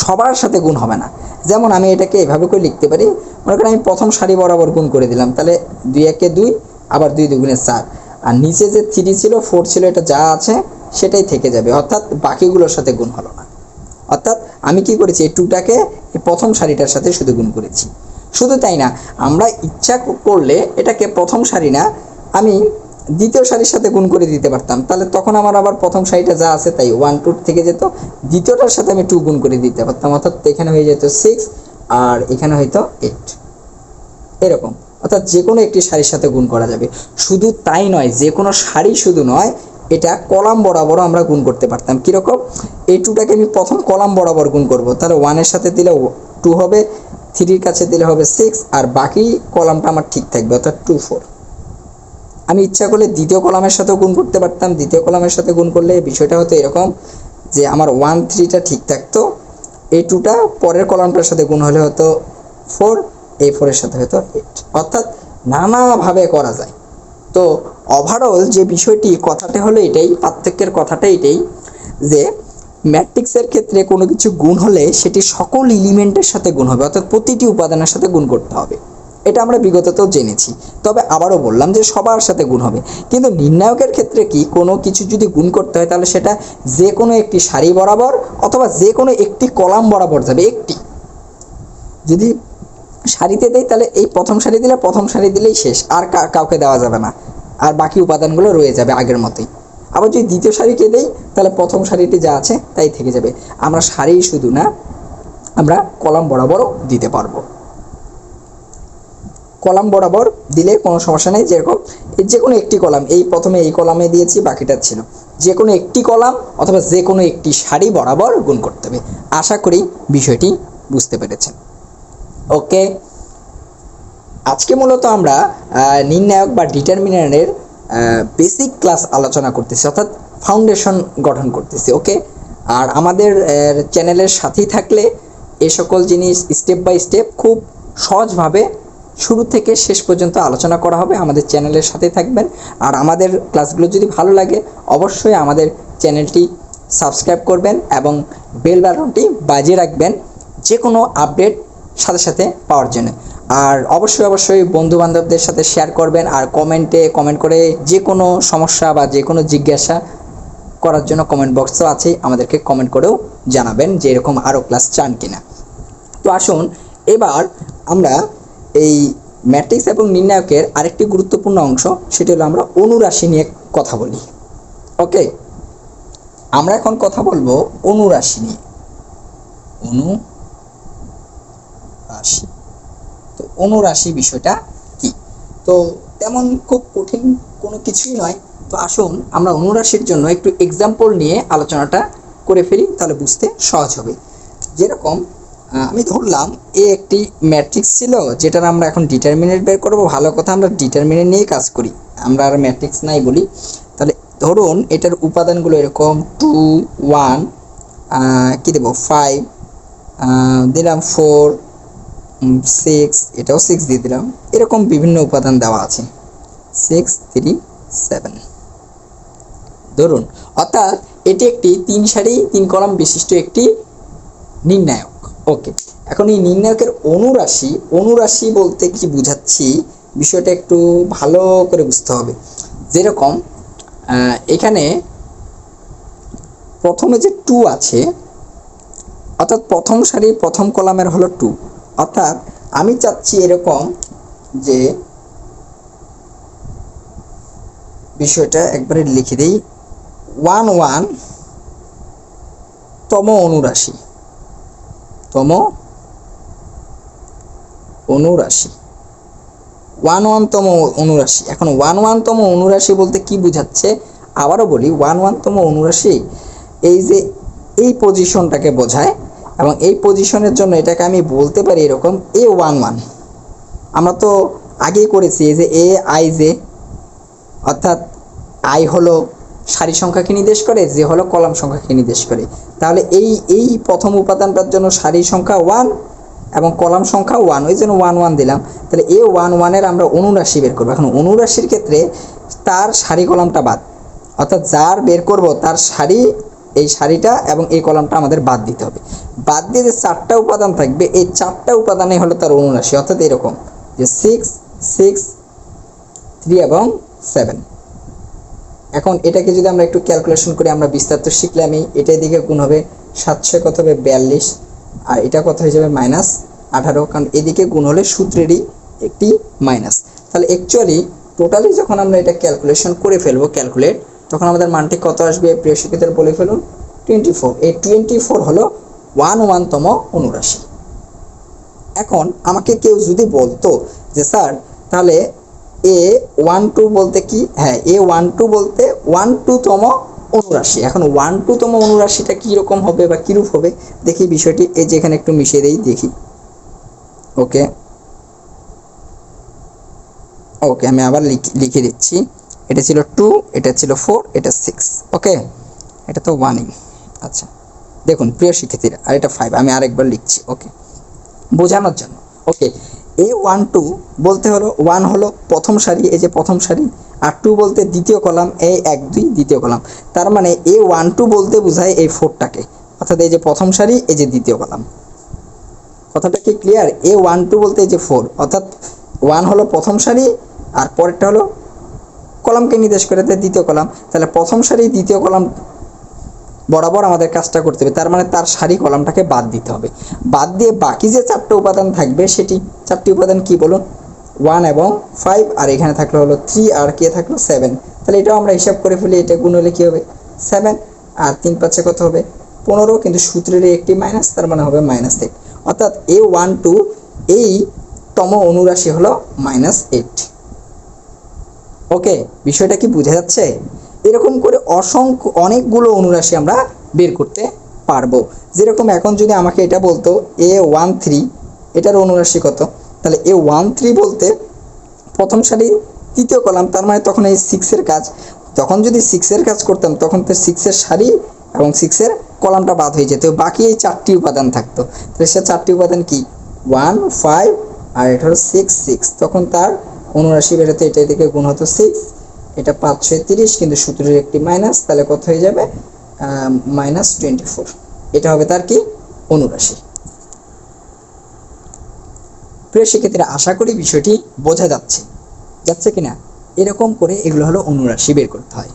সবার সাথে গুণ হবে না। যেমন আমি এটাকে এভাবে করে লিখতে পারি, মনে করেন আমি প্রথম সারি বরাবর গুণ করে দিলাম, তাহলে 2 একে 2, আবার 2 দুগুণে 4, আর নিচে যে 3 ছিল 4 ছিল এটা যা আছে সেটাই থেকে যাবে, অর্থাৎ বাকিগুলোর সাথে গুণ হলো না। অর্থাৎ আমি কি করেছি, এই 2টাকে প্রথম সারিটার সাথে শুধু গুণ করেছি। শুধু তাই না, আমরা ইচ্ছা করলে এটাকে প্রথম সারি না, আমি দ্বিতীয় সারির সাথে গুণ করে দিতে পারতাম, তাহলে তখন আমার আবার প্রথম সারিটা যা আছে তাই 1 2 থেকে যেত, দ্বিতীয়টার সাথে আমি 2 গুণ করে দিতে পারতাম, অর্থাৎ এখানে হয়ে যেত 6 আর এখানে হয়তো 8, এরকম। অর্থাৎ যে কোনো একটি সারির সাথে গুণ করা যাবে। শুধু তাই নয়, যে কোনো সারি শুধু নয়, এটা কলাম বরাবরও আমরা গুণ করতে পারতাম। কীরকম, এই 2টাকে আমি প্রথম কলাম বরাবর গুণ করব, তাহলে 1 এর সাথে দিলে 2 হবে, 3 এর কাছে দিলে হবে 6, আর বাকি কলামটা আমার ঠিক থাকবে, অর্থাৎ 2 4। আমি ইচ্ছা করলে দ্বিতীয় কলামের সাথেও গুণ করতে পারতাম। দ্বিতীয় কলামের সাথে গুণ করলে বিষয়টা হতো এরকম যে আমার 1 3টা ঠিক থাকতো, এই 2টা পরের কলামটার সাথে গুণ হলে হতো 4, এই 4 এর সাথে হতো 8, অর্থাৎ নানাভাবে করা যায়। তো ওভারঅল যে বিষয়টি, কথাটা হলো এটাই, পার্থক্যের কথাটা এটাই, যে ম্যাট্রিক্সের ক্ষেত্রে কোনো কিছু গুণ হলে সেটি সকল এলিমেন্টের সাথে গুণ হবে, অর্থাৎ প্রতিটি উপাদানের সাথে গুণ করতে হবে। এটা আমরা বিগততেও জেনেছি, তবে আবারও বললাম যে সবার সাথে গুণ হবে। কিন্তু নির্ণায়কের ক্ষেত্রে কি, কোনো কিছু যদি গুণ করতে হয় তাহলে সেটা যে কোনো একটি সারি বরাবর অথবা যে কোনো একটি কলাম বরাবর যাবে। একটি যদি সারিতে দেই তাহলে এই প্রথম সারি দিলে প্রথম সারি দিলেই শেষ, আর কাউকে দেওয়া যাবে না, আর বাকি উপাদানগুলো রয়ে যাবে আগের মতোই। আবার যদি দ্বিতীয় সারিকে দেই তাহলে প্রথম সারিটি যা আছে তাই থেকে যাবে। আমরা সারি শুধু না, আমরা কলাম বরাবরও দিতে পারবো। কলাম বরাবর দিলে কোনো সমস্যা নেই, যেরকম যে কোনো একটি কলাম, এই প্রথমে এই কলামে দিয়েছি, বাকিটা ছিল, যে কোনো একটি কলাম অথবা যে কোনো একটি সারি বরাবর গুণ করতে হবে। আশা করি বিষয়টি বুঝতে পেরেছেন। ওকে, আজকে মূলত আমরা নির্ণায়ক বা ডিটারমিনারের বেসিক ক্লাস আলোচনা করতেছি, অর্থাৎ ফাউন্ডেশন গঠন করতেছি। ওকে, আর আমাদের চ্যানেলের সাথেই থাকলে এ সকল জিনিস স্টেপ বাই স্টেপ খুব সহজভাবে শুরু থেকে শেষ পর্যন্ত আলোচনা করা হবে। আমাদের চ্যানেলের সাথেই থাকবেন, আর আমাদের ক্লাসগুলো যদি ভালো লাগে অবশ্যই আমাদের চ্যানেলটি সাবস্ক্রাইব করবেন এবং বেল বাটনটি বাজিয়ে রাখবেন যে কোনো আপডেট সাথে সাথে পাওয়ার জন্য। আর অবশ্যই বন্ধু বান্ধবদের সাথে শেয়ার করবেন, আর কমেন্ট করে যে কোনো সমস্যা বা যে কোনো জিজ্ঞাসা করার জন্য কমেন্ট বক্স তো আছেই, আমাদেরকে কমেন্ট করেও জানাবেন যে এরকম আরও ক্লাস চান কিনা। তো আসুন এবার আমরা এই ম্যাট্রিক্স এবং নির্ণায়কের আরেকটি গুরুত্বপূর্ণ অংশ, সেটি হলো আমরা অনুরাশি নিয়ে কথা বলি। ওকে, আমরা এখন কথা বলবো অনুরাশি নিয়ে। অনুরাশি, তো অনুরাশি বিষয়টা কি? তো তেমন খুব কঠিন কোনো কিছুই নয়। তো আসুন আমরা অনুরাশির জন্য একটু এক্সাম্পল নিয়ে আলোচনাটা করে ফেলি, তাহলে বুঝতে সহজ হবে। যেরকম আমি ধরলাম এ একটি ম্যাট্রিক্স ছিল, যেটার আমরা এখন ডিটারমিনেন্ট বের করব। ভালো কথা, আমরা ডিটারমিনেন্ট নিয়েই কাজ করি, আমরা আর ম্যাট্রিক্স নাই বলি। তাহলে ধরুন এটার উপাদানগুলো এরকম 2 1 কি দেবো 5 দিলাম 4 6, এটাও 6 দিয়ে দিলাম, এরকম বিভিন্ন উপাদান দেওয়া আছে 6 3 7 ধরুন। অর্থাৎ এটি একটি 3 সারি 3 কলাম বিশিষ্ট একটি নির্ণায়ক। ওকে, এখন এই নির্ণায়কের অনুরাশি বলতে কি বুঝাচ্ছি বিষয়টা একটু ভালো করে বুঝতে হবে। যেরকম এখানে প্রথমে যে 2 আছে, অর্থাৎ প্রথম সারি প্রথম কলামের হলো 2, অর্থাৎ আমি চাচ্ছি এরকম যে বিষয়টা একবারে লিখে দিই। 11 তম অনুরাশি, তম অনুরাশি, 11 তম অনুরাশি। এখন 11 তম অনুরাশি বলতে কি বোঝাচ্ছে, আবারও বলি, 11 তম অনুরাশি এই যে এই পজিশনটাকে বোঝায়, এবং এই পজিশনের জন্য এটাকে আমি বলতে পারি এরকম A11। আমরা তো আগেই করেছি এই যে এ আই জে, অর্থাৎ আই হলো সারি সংখ্যাকে নির্দেশ করে, জে হলো কলাম সংখ্যাকে নির্দেশ করে। তাহলে এই প্রথম উপাদানটার জন্য সারি সংখ্যা 1 এবং কলাম সংখ্যা 1, ওই জন্য 11 দিলাম। তাহলে A11 আমরা অনুরাশি বের করবো। এখন অনুরাশির ক্ষেত্রে তার সারি কলামটা বাদ, অর্থাৎ যার বের করব তার সারি, এই সারিটা এবং এই কলামটা আমাদের বাদ দিতে হবে। বাদ দিয়ে যে 4টা উপাদান থাকবে, এই 4টা উপাদানই হলো তার অনুরাশি। অর্থাৎ এরকম যে 6, 6, 3 এবং 7। এখন এটাকে যদি আমরা একটু ক্যালকুলেশন করি, আমরা বিস্তারিত শিখলে আমি এটা এদিকে গুণ হবে 700, কত হবে 42, আর এটা কত হয়ে যাবে -18, কারণ এদিকে গুণ হলে সূত্রেরই একটি মাইনাস। তাহলে অ্যাকচুয়ালি টোটালি যখন আমরা এটা ক্যালকুলেশন করে ফেলবো, ক্যালকুলেট, তখন আমাদের মানটি কত আসবে, প্রিয় শিক্ষার্থীরা বলে ফেলুন 24। এই 24 হলো 11 তম অনুরাশি। এখন আমাকে কেউ যদি বলতো যে স্যার তাহলে A12 বলতে কি, হ্যাঁ A12 বলতে 12 তম অনুরাশি। এখন 12 তম অনুরাশিটা কীরকম হবে বা কীরূপ হবে দেখি বিষয়টি। এই যে এখানে একটু মিশিয়ে দিই দেখি। ওকে ওকে, আমি আবার লিখে দিচ্ছি। এটা ছিল 2, এটা ছিল 4, এটা 6। ওকে, এটা তো 1ই। আচ্ছা দেখুন প্রিয় শিক্ষার্থীরা, আর এটা 5, আমি আরেকবার লিখছি ওকে বোঝানোর জন্য। ওকে, A12 বলতে হলো 1 হলো প্রথম সারি, এই যে প্রথম সারি, আর 2 বলতে দ্বিতীয় কলাম, এই 1, 2 দ্বিতীয় কলাম। তার মানে A12 বলতে বোঝায় এই 4টাকে, অর্থাৎ এই যে প্রথম সারি, এই যে দ্বিতীয় কলাম। কথাটা কি ক্লিয়ার? A12 বলতে এই যে 4, অর্থাৎ 1 হলো প্রথম সারি আর পরেরটা হলো কলামকে নির্দেশ করে দ্বিতীয় কলাম। তাহলে প্রথম সারি দ্বিতীয় কলাম বরাবর আমাদের কাজটা করতে হবে। তার মানে তার সারি কলামটাকে বাদ দিতে হবে। বাদ দিয়ে বাকি যে 4টা উপাদান থাকবে, সেটি 4টি উপাদান কি বলুন, 1 এবং 5, আর এখানে থাকলো হলো 3, আর কে থাকলো 7। তাহলে এটাও আমরা হিসাব করে ফেলি, এটা গুণ হলে কি হবে 7, আর 3 5 কত হবে 15, কিন্তু সূত্রের একটি মাইনাস, তার মানে হবে -8। অর্থাৎ A12 এই তম অনুরাশি হলো -8। ওকে, বিষয়টা কি বোঝা যাচ্ছে? এরকম করে অসংখ্য অনেকগুলো অনুরাশি আমরা বের করতে পারবো। যেরকম এখন যদি আমাকে এটা বলতো A13 এটার অনুরাশি কত, তাহলে A13 বলতে প্রথম সারি তৃতীয় কলাম, তার মানে তখন এই 6-এর কাজ। তখন যদি 6-এর কাজ করতাম তখন তো 6-এর সারি এবং 6-এর কলামটা বাদ হয়ে যেত, বাকি এই 4টি উপাদান থাকতো। তাহলে সে 4টি উপাদান কি 1, 5 আর এটা হলো 6, 6। তখন তার অনুরাশি বেরোতে এটা এদিকে গুণ হতো 6, এটা 5 6 30, কিন্তু সূত্রের একটি মাইনাস, তাহলে কত হয়ে যাবে -24। এটা হবে তার কি অনুরাশি। প্রিয় শিক্ষার্থীরা, আশা করি বিষয়টি বোঝা যাচ্ছে কিনা। এরকম করে এগুলো হলো অনুরাশি বের করতে হয়।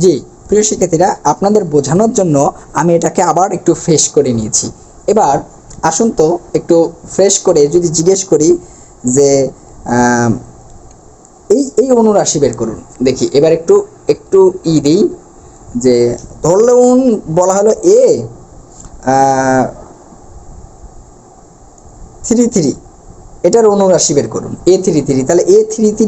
জি প্রিয় শিক্ষার্থীরা, আপনাদের বোঝানোর জন্য আমি এটাকে আবার একটু ফ্রেশ করে নিয়েছি। এবার আসুন তো একটু ফ্রেশ করে যদি জিজ্ঞেস করি যে এই অনুরাশি বের করুন দেখি। এবার একটু দিই যে ধরুন বলা হলো A33 এটার অনুরাশি বের করুন A33। তাহলে A33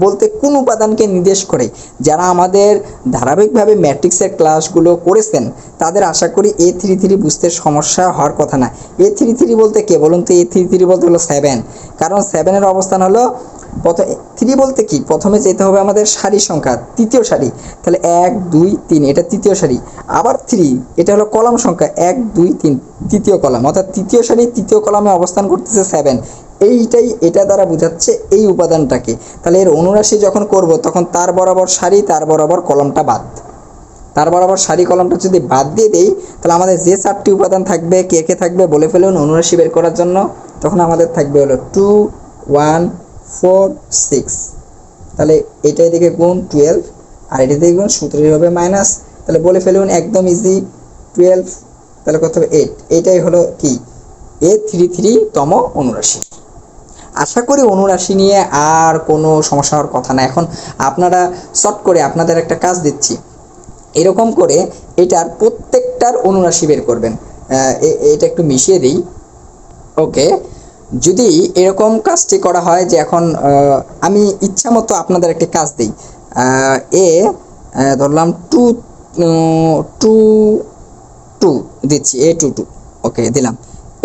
বলতে কোন উপাদানকে নির্দেশ করে? যারা আমাদের ধারাবাহিকভাবে ম্যাট্রিক্সের ক্লাসগুলো করেছেন তাদের আশা করি A33 বুঝতে সমস্যা হওয়ার কথা না। A33 বলতে কে বলুন তো? A33 বলতে হলো 7, কারণ 7-এর অবস্থান হলো 3 বলতে কি, প্রথমে যেতে হবে আমাদের সারি সংখ্যা, তৃতীয় সারি। তাহলে 1 2 3 এটা তৃতীয় সারি, আবার 3 এটা হলো কলাম সংখ্যা, 1 2 3 তৃতীয় কলাম, অর্থাৎ তৃতীয় সারি তৃতীয় কলামে অবস্থান করতেছে 7। এটা দ্বারা বোঝাচ্ছে এই উপাদানটাকে। তাহলে এর অনুরাশি যখন করব তখন তার বরাবর সারি, তার বরাবর কলামটা বাদ, তার বরাবর সারি কলামটা যদি বাদ দিয়ে দেই, তাহলে আমাদের যে 4টি উপাদান থাকবে কে থাকবে বলে ফেলুন অনুরাশি বের করার জন্য। তখন আমাদের থাকবে হলো 2 1 4 6। তাহলে এটা এদিকে গুণ 12, আর এটা দিকে গুণ, সূত্রের হবে মাইনাস। তাহলে বলে ফেলুন একদম ইজি, 12 তাহলে কত হবে 8। এটাই হলো কি A33 তম অনুরাশি। আশা করি অনুরাশি নিয়ে আর কোনো সমস্যা হওয়ার কথা না। এখন আপনারা শর্ট করে আপনাদের একটা কাজ দিচ্ছি, এরকম করে এটার প্রত্যেকটার অনুরাশি বের করবেন। এটা একটু মিশিয়ে দিই। ওকে, যদি এরকম কাজটি করা হয় যে এখন আমি ইচ্ছা মতো আপনাদের একটি কাজ দিই, এ ধরলাম টু টু টু দিচ্ছি, A22, ওকে দিলাম।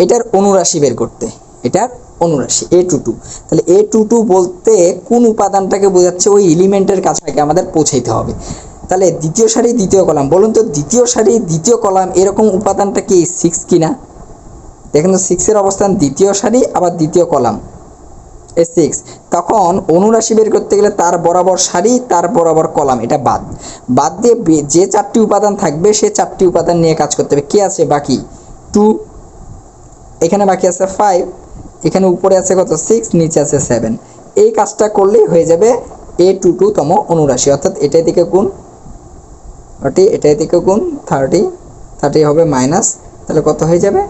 এটার অনুরাশি বের করতে, এটার অনুরাশি A22, তাহলে A22 বলতে কোন উপাদানটাকে বোঝাচ্ছে ওই এলিমেন্টের কাছে আমাদের পৌঁছাইতে হবে। তাহলে দ্বিতীয় সারি দ্বিতীয় কলাম, বলুন তো দ্বিতীয় সারি দ্বিতীয় কলাম এরকম উপাদানটা কি 6 কিনা? দেখেন তো 6-এর অবস্থান দ্বিতীয় সারি আবার দ্বিতীয় কলাম A6, তখন অনুরাশি বের করতে গেলে তার বরাবর সারি তার বরাবর কলাম এটা বাদ দিয়ে যে 4টি উপাদান থাকবে সে 4টি উপাদান নিয়ে কাজ করতে হবে। কি আছে বাকি? 2, এখানে বাকি আছে 5, এখানে উপরে আছে কত 6, নিচে আছে 7। এই কাজটা করলেই হয়ে যাবে A22 তম অনুরাশি, অর্থাৎ এটার দিকে গুণ 30, এটার দিকে গুণ 30, 30 হবে মাইনাস, তাহলে কত হয়ে যাবে?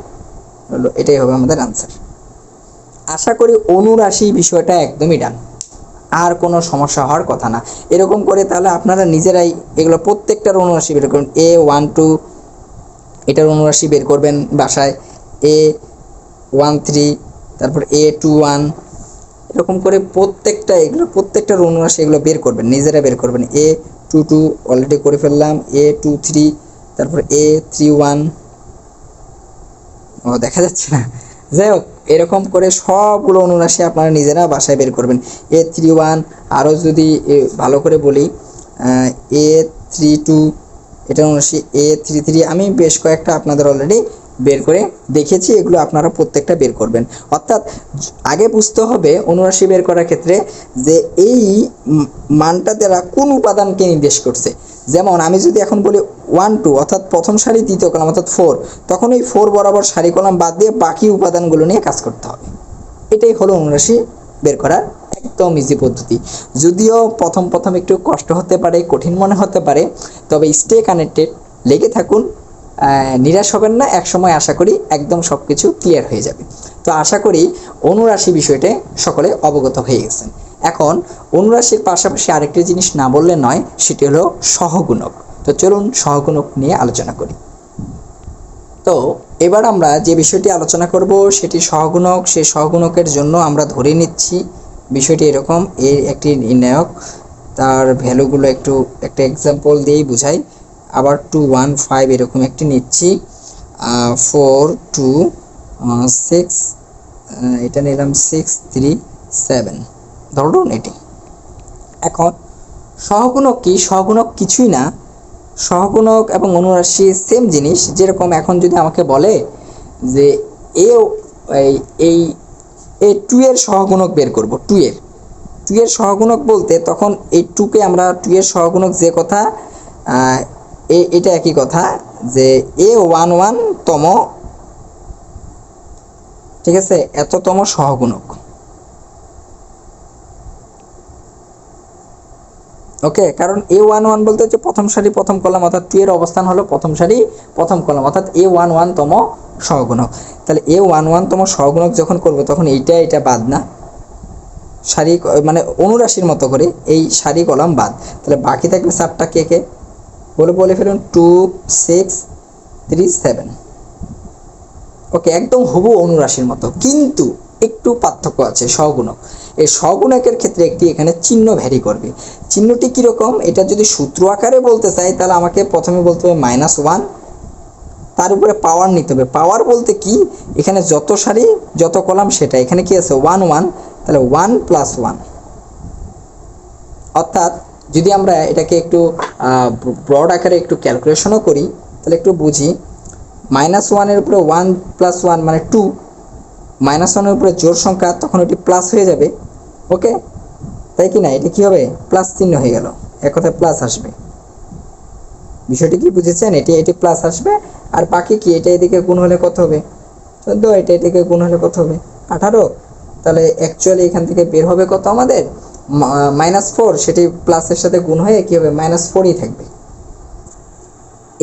এটাই হবে আমাদের আনসার। আশা করি অনুরাশি বিষয়টা একদমই ডান, আর কোনো সমস্যা হওয়ার কথা না। এরকম করে তাহলে আপনারা নিজেরাই এগুলো প্রত্যেকটার অনুরাশি বের করুন। A12 এটার অনুরাশি বের করবেন বাসায়, A13, তারপর A21, এরকম করে প্রত্যেকটা এগুলো প্রত্যেকটার অনুরাশি এগুলো বের করবেন, নিজেরা বের করবেন। A22 অলরেডি করে ফেললাম, A23, তারপর A31, ও দেখা যাচ্ছে না, যাই হোক এরকম করে সবগুলো অনুরাশি আপনারা নিজেরা বাসায় বের করবেন। A31, আরও যদি ভালো করে বলি A32 এটা অনুরাশি, A33, আমি বেশ কয়েকটা আপনাদের অলরেডি বের করে দেখেছি, এগুলো আপনারা প্রত্যেকটা বের করবেন। অর্থাৎ আগে বুঝতে হবে অনুরাশি বের করার ক্ষেত্রে যে এই মানটা দ্বারা কোন উপাদানকে নির্দেশ করছে। যেমন আমি যদি এখন বলি 1 2 অর্থাৎ প্রথম সারি দ্বিতীয় কলাম অর্থাৎ 4, তখন এই 4 বরাবর সারি কলাম বাদ দিয়ে বাকি উপাদানগুলো নিয়ে কাজ করতে হবে। এটাই হলো অনুরাশি বের করার একদম ইজি পদ্ধতি। যদিও প্রথম একটু কষ্ট হতে পারে, কঠিন মনে হতে পারে, তবে স্টে কানেক্টেড, লেগে থাকুন, নিরাশ হবেন না, একসময় আশা করি একদম সব কিছু ক্লিয়ার হয়ে যাবে। তো আশা করি অনুরাশি বিষয়টা সকলে অবগত হয়ে গেছেন। এখন অনুরাশির পাশাপাশি আরেকটি জিনিস না বললে নয়, সেটি হলো সহগুণক। তো চলুন সহগুণক নিয়ে আলোচনা করি। তো এবার আমরা যে বিষয়টি আলোচনা করব সেটি সহগুণক। সেই সহগুণকের জন্য আমরা ধরে নিচ্ছি বিষয়টি এরকম, এর একটি নির্ণায়ক, তার ভ্যালুগুলো একটা এক্সাম্পল দিয়েই বুঝাই। আবার 2 1 5 এরকম একটি নিচ্ছি, 4 2 6, এটা নিলাম 6 3 7, ধরুন এটি। এখন সহগুণক কি? সহগুণক কিছুই না, সহগুণক এবং অনুরাশি সেম জিনিস। যেরকম এখন যদি আমাকে বলে যে এই 2 এর সহগুণক বের করব, 2 এর সহগুণক বলতে তখন এই 2কে আমরা 2 এর সহগুণক যে কথা, এটা একই কথা যে A11 তম, ঠিক আছে, এততম সহগুণক। ওকে, কারণ A11 বলতে হচ্ছে প্রথম সারি প্রথম কলাম, অর্থাৎ 2 এর অবস্থান হলো প্রথম সারি প্রথম কলাম, অর্থাৎ A11 তম সহগুণক। তাহলে A11 তম সহগুণক যখন করব তখন এটা বাদ না, সারি মানে অনুরাশির মতো করে এই সারি কলাম বাদ, তাহলে বাকি থাকবে 4টা। কে বলে ফেলুন 2 6 3 7। ওকে, একদম হুবহু অনুরাশির মতো, কিন্তু একটু পার্থক্য আছে সহগুণক। এই সহগুণকের ক্ষেত্রে একটি এখানে চিহ্ন ভ্যারি করবে। চিহ্নটি কীরকম? এটা যদি সূত্র আকারে বলতে চাই তাহলে আমাকে প্রথমে বলতে হবে -1, তার উপরে পাওয়ার নিতে হবে। পাওয়ার বলতে কি? এখানে যত সারি যত কলাম সেটা, এখানে কি আছে 1 1, তাহলে 1 + 1। অর্থাৎ যদি আমরা এটাকে একটু ব্রড আকারে একটু ক্যালকুলেশনও করি তাহলে একটু বুঝি, -1 এর উপরে 1 + 1 মানে 2, -1 এর উপরে জোড় সংখ্যা, তখন এটি প্লাস হয়ে যাবে। ওকে, তাই কি না? এটা কি হবে? প্লাস চিহ্ন হয়ে গেল, এক কথায় প্লাস আসবে। বিষয়টি কি বুঝেছেন? এটি প্লাস আসবে, আর বাকি কি, এটা এদিকে গুণ হলে কত হবে? 14, এটা এদিকে গুণ হলে কত হবে? 18। তাহলে অ্যাকচুয়ালি এখান থেকে বের হবে কত আমাদের? -4, সেটি প্লাসের সাথে গুণ হয়ে কি হবে? -4ই থাকবে।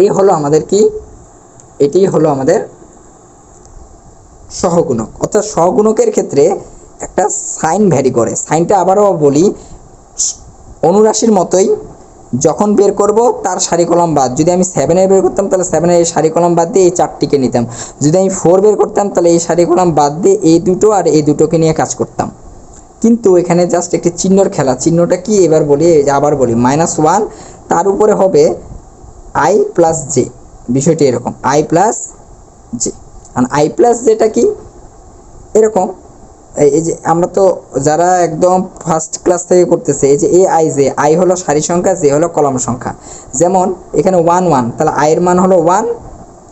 এই হলো আমাদের কি, এটি হলো আমাদের সহগুণক। অর্থাৎ সহগুণকের ক্ষেত্রে একটা একটা সাইন ভ্যারি করে। সাইনটা আবারও বলি, অনুরাশির মতোই যখন বের করব তার সারি কলম বাদ, যদি আমি 7 বের করতাম তাহলে 7 এই সারি কলম বাদ দিয়ে এই 4টিকে নিতাম, যদি আমি 4 বের করতাম তাহলে এই সারি কলম বাদ দিয়ে এই দুটো আর এই দুটোকে নিয়ে কাজ করতাম। কিন্তু এখানে জাস্ট একটি চিহ্নর খেলা। চিহ্নটা কি এবার বলি, আবার বলি, -1 তার উপরে হবে i প্লাস জে। বিষয়টি এরকম, i প্লাস জে। আর i প্লাস জেটা কি এরকম, এই যে আমরা তো যারা একদম ফার্স্ট ক্লাস থেকে করতেছে, এই যে এ আই জে, আই হলো সারি সংখ্যা, জে হলো কলাম সংখ্যা। যেমন এখানে 1 1, তাহলে আই এর মান হলো 1,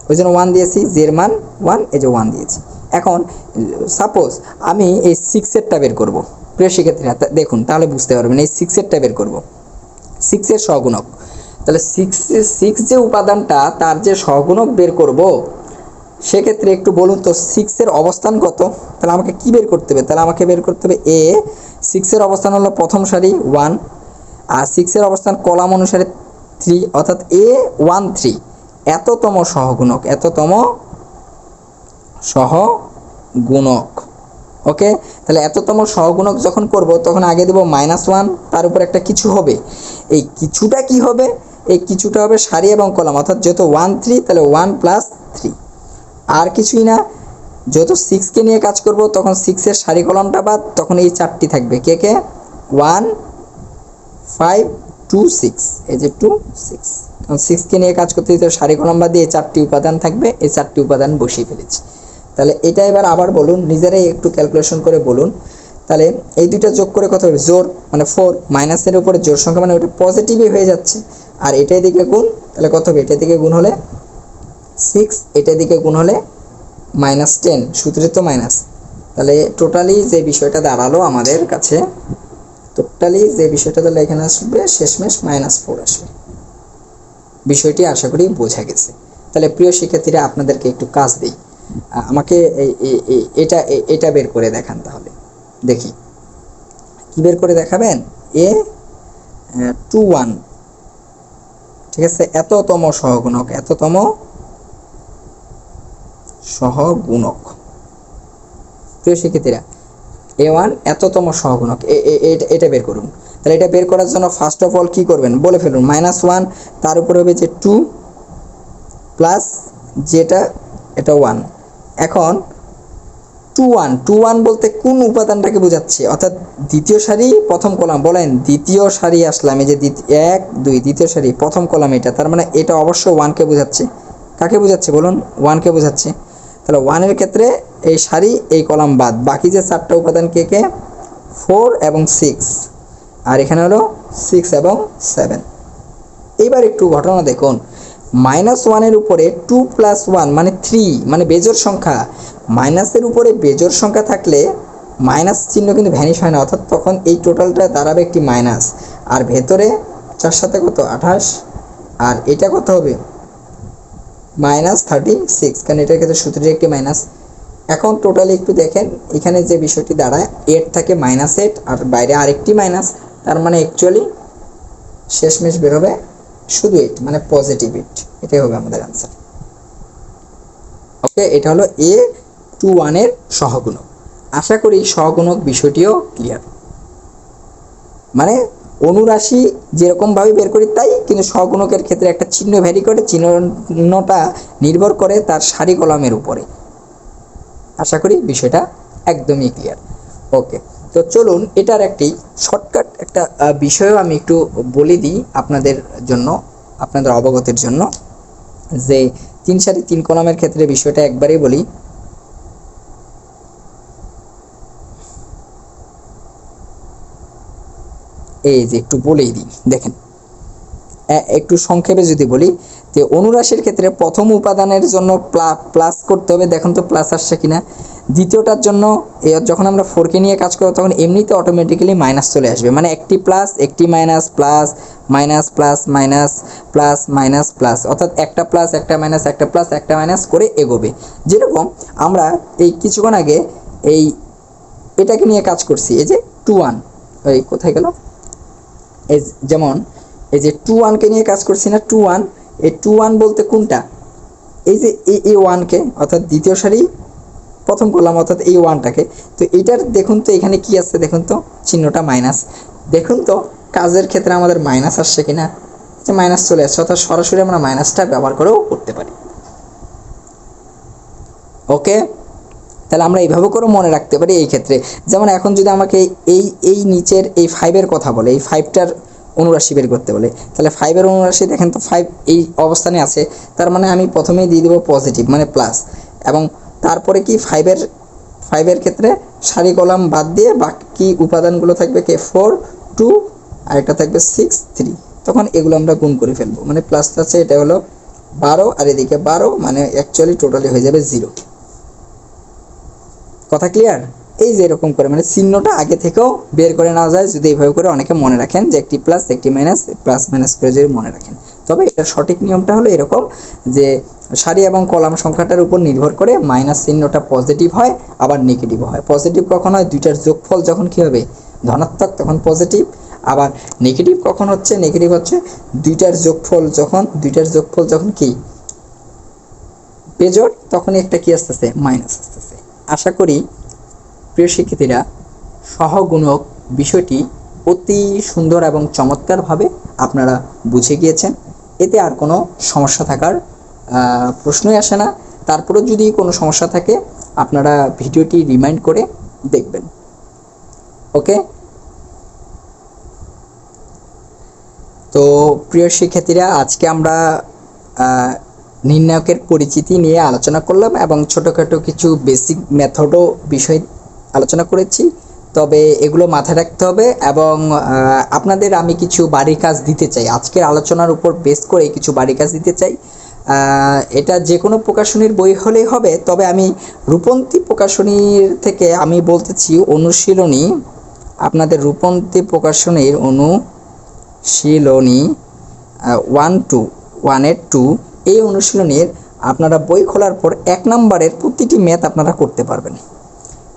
ওই জন্য 1 দিয়েছি, জে এর মান 1, এই যে 1 দিয়েছি। এখন সাপোজ আমি এই 6-এরটা বের করব, প্রিয় শিক্ষার্থীরা দেখুন তাহলে বুঝতে পারবেন। এই 6-এরটা বের করব, 6-এর সহগুণক। তাহলে 6 যে উপাদানটা তার যে সহগুণক বের করব, সেক্ষেত্রে একটু বলুন তো 6-এর অবস্থান কত? তাহলে আমাকে কি বের করতে হবে? তাহলে আমাকে বের করতে হবে এ, 6-এর অবস্থান হলো প্রথম সারি 1, আর 6-এর অবস্থান কলাম অনুসারে 3, অর্থাৎ এ 1 3 এততম সহগুণক, এততম সহগুণক। ওকে, তাহলে এততম সহগুণক যখন করব তখন আগে দেব -1, তার উপর একটা কিছু হবে। এই কিছুটা কি হবে? এই কিছুটা হবে সারি এবং কলাম, অর্থাৎ যেহেতু 1 3 তাহলে 1 + 3, আর কিছুই না। যেহেতু 6কে নিয়ে কাজ করব তখন 6-এর সারি কলামটা বাদ, তখন এই 4টি থাকবে, কে কে? 1 5 2 6, এই যে 2 6, কারণ 6কে নিয়ে কাজ করতে দিতে সারি কলাম বাদ দিয়ে এই 4টি উপাদান থাকবে, এই 4টি উপাদান বসিয়ে ফেলেছি। তাহলে এটা এবার আবার বলুন, নিজেরাই একটু ক্যালকুলেশন করে বলুন। তাহলে এই দুইটা যোগ করে কত হবে? জোর মানে 4, মাইনাসের উপরে জোর সংখ্যা মানে ওটা পজিটিভই হয়ে যাচ্ছে, আর এটাই দিকে গুণ, তাহলে কত হবে? এটা দিকে গুণ হলে 6, এটা দিকে গুণ হলে -10, সূত্রে তো মাইনাস। তাহলে টোটালি যে বিষয়টা দাঁড়ালো আমাদের কাছে, টোটালি যে বিষয়টা তাহলে এখানে আসবে শেষমেশ -4 আসবে। বিষয়টি আশা করি বোঝা গেছে। তাহলে প্রিয় শিক্ষার্থীরা আপনাদেরকে একটু কাজ দিই, আমাকে এটা এটা বের করে দেখান। তাহলে দেখি কি বের করে দেখাবেন। এ 2 1, ঠিক আছে, এততম সহগুণক, এততম সহগুণক। প্রিয় শিক্ষার্থীরা a1 এততম সহগুণক, এটা বের করুন। তাহলে এটা বের করার জন্য ফার্স্ট অফ অল কি করবেন বলে ফেলুন। -1 তার উপরে হবে যে 2 প্লাস যেটা এটা 1। এখন 2 1, 2 1 বলতে কোন উপাদানটাকে বোঝাচ্ছে? অর্থাৎ দ্বিতীয় সারি প্রথম কলাম। বলেন দ্বিতীয় সারি আসলাম, এই যে 1 2 দ্বিতীয় সারি প্রথম কলাম এটা, তার মানে এটা অবশ্যই 1কে বোঝাচ্ছে। কাকে বোঝাচ্ছে বলুন? 1কে বোঝাচ্ছে। তাহলে 1-এর ক্ষেত্রে এই সারি এই কলাম বাদ, বাকি যে 4টা উপাদান কে কে? 4 এবং 6, আর এখানে হলো 6 এবং 7। এইবার একটু ঘটনা দেখুন, -1-এর উপরে 2 + 1 মানে 3, মানে বেজোড় সংখ্যা। মাইনাসের উপরে বেজোড় সংখ্যা থাকলে মাইনাস চিহ্ন কিন্তু ভ্যানিশ হয় না, অর্থাৎ তখন এই টোটালটা দাঁড়াবে একটি মাইনাস, আর ভেতরে 4 সাথে কত 28, আর এটা কত হবে -36, কারণ এটার ক্ষেত্রে সূত্রের একটি মাইনাস। এখন টোটালি একটু দেখেন, এখানে যে বিষয়টি দাঁড়ায় 8 থাকে -8, আর বাইরে আরেকটি মাইনাস, তার মানে অ্যাকচুয়ালি শেষমেশ বের হবে শুধু 8, মানে পজিটিভ 8। এটাই হবে আমাদের আনসার। ওকে, এটা হলো A21 এর সহগুণক। আশা করি সহগুণক বিষয়টিও ক্লিয়ার। মানে অনুরাশি যেরকমভাবে বের করি তাই, কিন্তু সহগুণকের ক্ষেত্রে একটা চিহ্ন ভ্যারি করে, চিহ্নটা নির্ভর করে তার সারি কলামের উপরে। আশা করি বিষয়টা একদমই ক্লিয়ার। ওকে, তো চলুন এটার একটি শর্টকাট একটা বিষয়ও আমি একটু বলে দিই আপনাদের জন্য, আপনাদের অবগতির জন্য, যে 3 সারি 3 কলামের ক্ষেত্রে বিষয়টা একবারেই বলি। এই যে একটু বলেই দিই, দেখেন একটু সংক্ষেপে যদি বলি, যে অনুরাশির ক্ষেত্রে প্রথম উপাদানের জন্য প্লাস করতে হবে, দেখুন তো প্লাস আসছে কিনা। দ্বিতীয়টার জন্য যখন আমরা 4কে নিয়ে কাজ করব তখন এমনিতে অটোমেটিক্যালি মাইনাস চলে আসবে, মানে একটি প্লাস একটি minus, plus minus plus minus plus minus plus, অর্থাৎ একটা প্লাস একটা মাইনাস একটা প্লাস একটা মাইনাস করে এগোবে। যেরকম আমরা এই কিছুক্ষণ আগে এই এটাকে নিয়ে কাজ করছি, এই যে 2 1, এই কোথায় গেল, এই যেমন এই যে 2 1কে নিয়ে কাজ করছি না, 2 1, এই 2 1 বলতে কোনটা? এই যে এই 1কে, অর্থাৎ দ্বিতীয় সারি প্রথম কলাম অর্থাৎ এই ওয়ানটাকে। তো এইটার দেখুন তো এখানে কি আছে, দেখুন তো চিহ্নটা মাইনাস, দেখুন তো কাজের ক্ষেত্রে আমাদের মাইনাস আসছে কিনা, যে মাইনাস চলে আসছে, অর্থাৎ সরাসরি আমরা মাইনাসটা ব্যবহার করেও করতে পারি। ওকে, তাহলে আমরা এইভাবে করে মনে রাখতে পারি এই ক্ষেত্রে। যেমন এখন যদি আমাকে এই নিচের এই 5-এর কথা বলে, এই 5টার অনুরাশি বের করতে বলে, তাহলে 5-এর অনুরাশি দেখেন তো 5 এই অবস্থানে আছে, তার মানে আমি প্রথমেই দিয়ে দেবো পজিটিভ মানে প্লাস, এবং তারপরে কি 5-এর ক্ষেত্রে সারি কলাম বাদ দিয়ে বাকি উপাদানগুলো থাকবে কে 4 2 আর একটা থাকবে 6 3, তখন এগুলো আমরা গুণ করে ফেলবো, মানে প্লাস আছে এটা হলো 12 আর এদিকে 12, মানে অ্যাকচুয়ালি টোটালি হয়ে যাবে 0। কথা ক্লিয়ার? এই যে এরকম করে মানে চিহ্নটা আগে থেকেও বের করে নেওয়া যায় যদি এইভাবে করে অনেকে মনে রাখেন, যে একটি প্লাস একটি মাইনাস, প্লাস মাইনাস করে যদি মনে রাখেন। তবে এটার সঠিক নিয়মটা হলো এরকম, যে সারি এবং কলাম সংখ্যাটার উপর নির্ভর করে মাইনাস চিহ্নটা পজিটিভ হয় আবার নেগেটিভ হয়। পজিটিভ কখন হয়, দুইটার যোগফল যখন কী হবে ধনাত্মক তখন পজিটিভ, আবার নেগেটিভ কখন হচ্ছে, নেগেটিভ হচ্ছে দুইটার যোগফল যখন কি বেজোড় তখনই একটা কি আসতেছে মাইনাস আসতেছে। আশা করি প্রিয় শিক্ষার্থীরা সহগুণক বিষয়টি অতি সুন্দর এবং চমৎকারভাবে আপনারা বুঝে গিয়েছেন, এতে আর কোনো সমস্যা থাকার প্রশ্নই আসে না। তারপরেও যদি কোনো সমস্যা থাকে আপনারা ভিডিওটি রিমাইন্ড করে দেখবেন। ওকে, তো প্রিয় শিক্ষার্থীরা আজকে আমরা নির্ণায়কের পরিচিতি নিয়ে আলোচনা করলাম এবং ছোটোখাটো কিছু বেসিক মেথডও বিষয় আলোচনা করেছি। তবে এগুলো মাথায় রাখতে হবে এবং আপনাদের আমি কিছু বাড়ির কাজ দিতে চাই, আজকের আলোচনার উপর বেস করে কিছু বাড়ির কাজ দিতে চাই। এটা যে কোনো প্রকাশনীর বই হলেই হবে, তবে আমি রূপন্তী প্রকাশনীর থেকে আমি বলতেছি অনুশীলনী, আপনাদের রূপন্তী প্রকাশনীর অনুশীলনী 1-2 এই অনুশীলনীর আপনারা বই খোলার পর 1 নম্বরের প্রতিটি ম্যাথ আপনারা করতে পারবেন।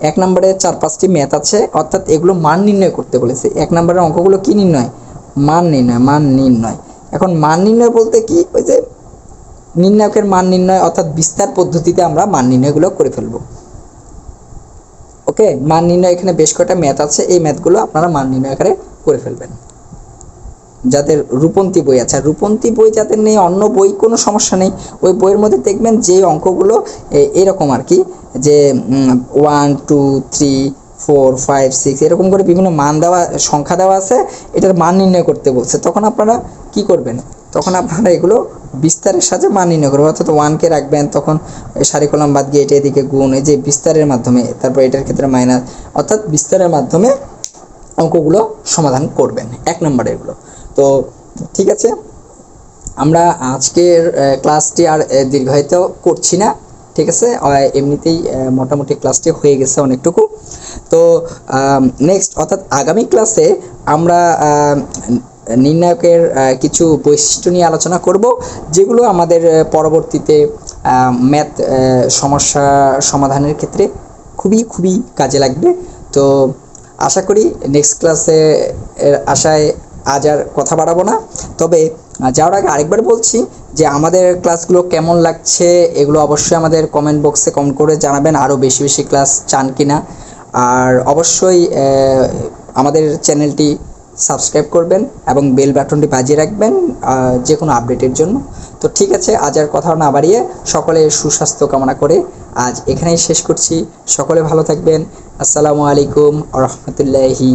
1 নম্বরে 4-5টি ম্যাথ আছে, অর্থাৎ এগুলো মান নির্ণয় করতে বলেছে। 1 নম্বরের অঙ্কগুলো কি নির্ণয়, মান নির্ণয়। এখন মান নির্ণয় বলতে কি, ওই যে নির্ণায়কের মান নির্ণয় অর্থাৎ বিস্তার পদ্ধতিতে আমরা মান নির্ণয়গুলো করে ফেলবো। ওকে, মান নির্ণয় এখানে বেশ কয়েকটা ম্যাথ আছে, এই ম্যাথগুলো আপনারা মান নির্ণয় আকারে করে ফেলবেন। যাদের রূপন্তী বই আছে, আর রূপন্তী বই যাদের নেই, অন্য বই কোনো সমস্যা নেই, ওই বইয়ের মধ্যে দেখবেন যে অঙ্কগুলো এরকম আর কি, যে 1 2 3 4 5 6 এরকম করে বিভিন্ন মান দেওয়া সংখ্যা দেওয়া আছে, এটার মান নির্ণয় করতে বলছে। তখন আপনারা কি করবেন, তখন আপনারা এগুলো বিস্তারের সাথে মান নির্ণয় করবেন, অর্থাৎ 1কে রাখবেন, তখন সারি কলাম বাদ গিয়ে এটা এদিকে গুণ, এই যে বিস্তারের মাধ্যমে, তারপর এটার ক্ষেত্রে মাইনাস, অর্থাৎ বিস্তারের মাধ্যমে অঙ্কগুলো সমাধান করবেন 1 নম্বরের এগুলো। তো ঠিক আছে, আমরা আজকের ক্লাসটি আর দীর্ঘায়িত করছি না, ঠিক আছে, এমনিতেই মোটামুটি ক্লাসটি হয়ে গেছে অনেকটুকু। তো নেক্সট অর্থাৎ আগামী ক্লাসে আমরা নির্ণায়কের কিছু বৈশিষ্ট্য নিয়ে আলোচনা করব, যেগুলো আমাদের পরবর্তীতে ম্যাথ সমস্যা সমাধানের ক্ষেত্রে খুবই কাজে লাগবে। তো আশা করি নেক্সট ক্লাসে আশায় আজ আর কথা বাড়াবো না। তবে যাওয়ার আগে আরেকবার বলছি যে আমাদের ক্লাসগুলো কেমন লাগছে এগুলো অবশ্যই আমাদের কমেন্ট বক্সে কমেন্ট করে জানাবেন, আরও বেশি ক্লাস চান কিনা। আর অবশ্যই আমাদের চ্যানেলটি সাবস্ক্রাইব করবেন এবং বেল বাটনটি বাজিয়ে রাখবেন যে কোনো আপডেটের জন্য। তো ঠিক আছে, আজ আর কথা না বাড়িয়ে সকলের সুস্বাস্থ্য কামনা করে আজ এখানেই শেষ করছি। সকলে ভালো থাকবেন। আসসালামু আলাইকুম ওয়া রাহমাতুল্লাহি।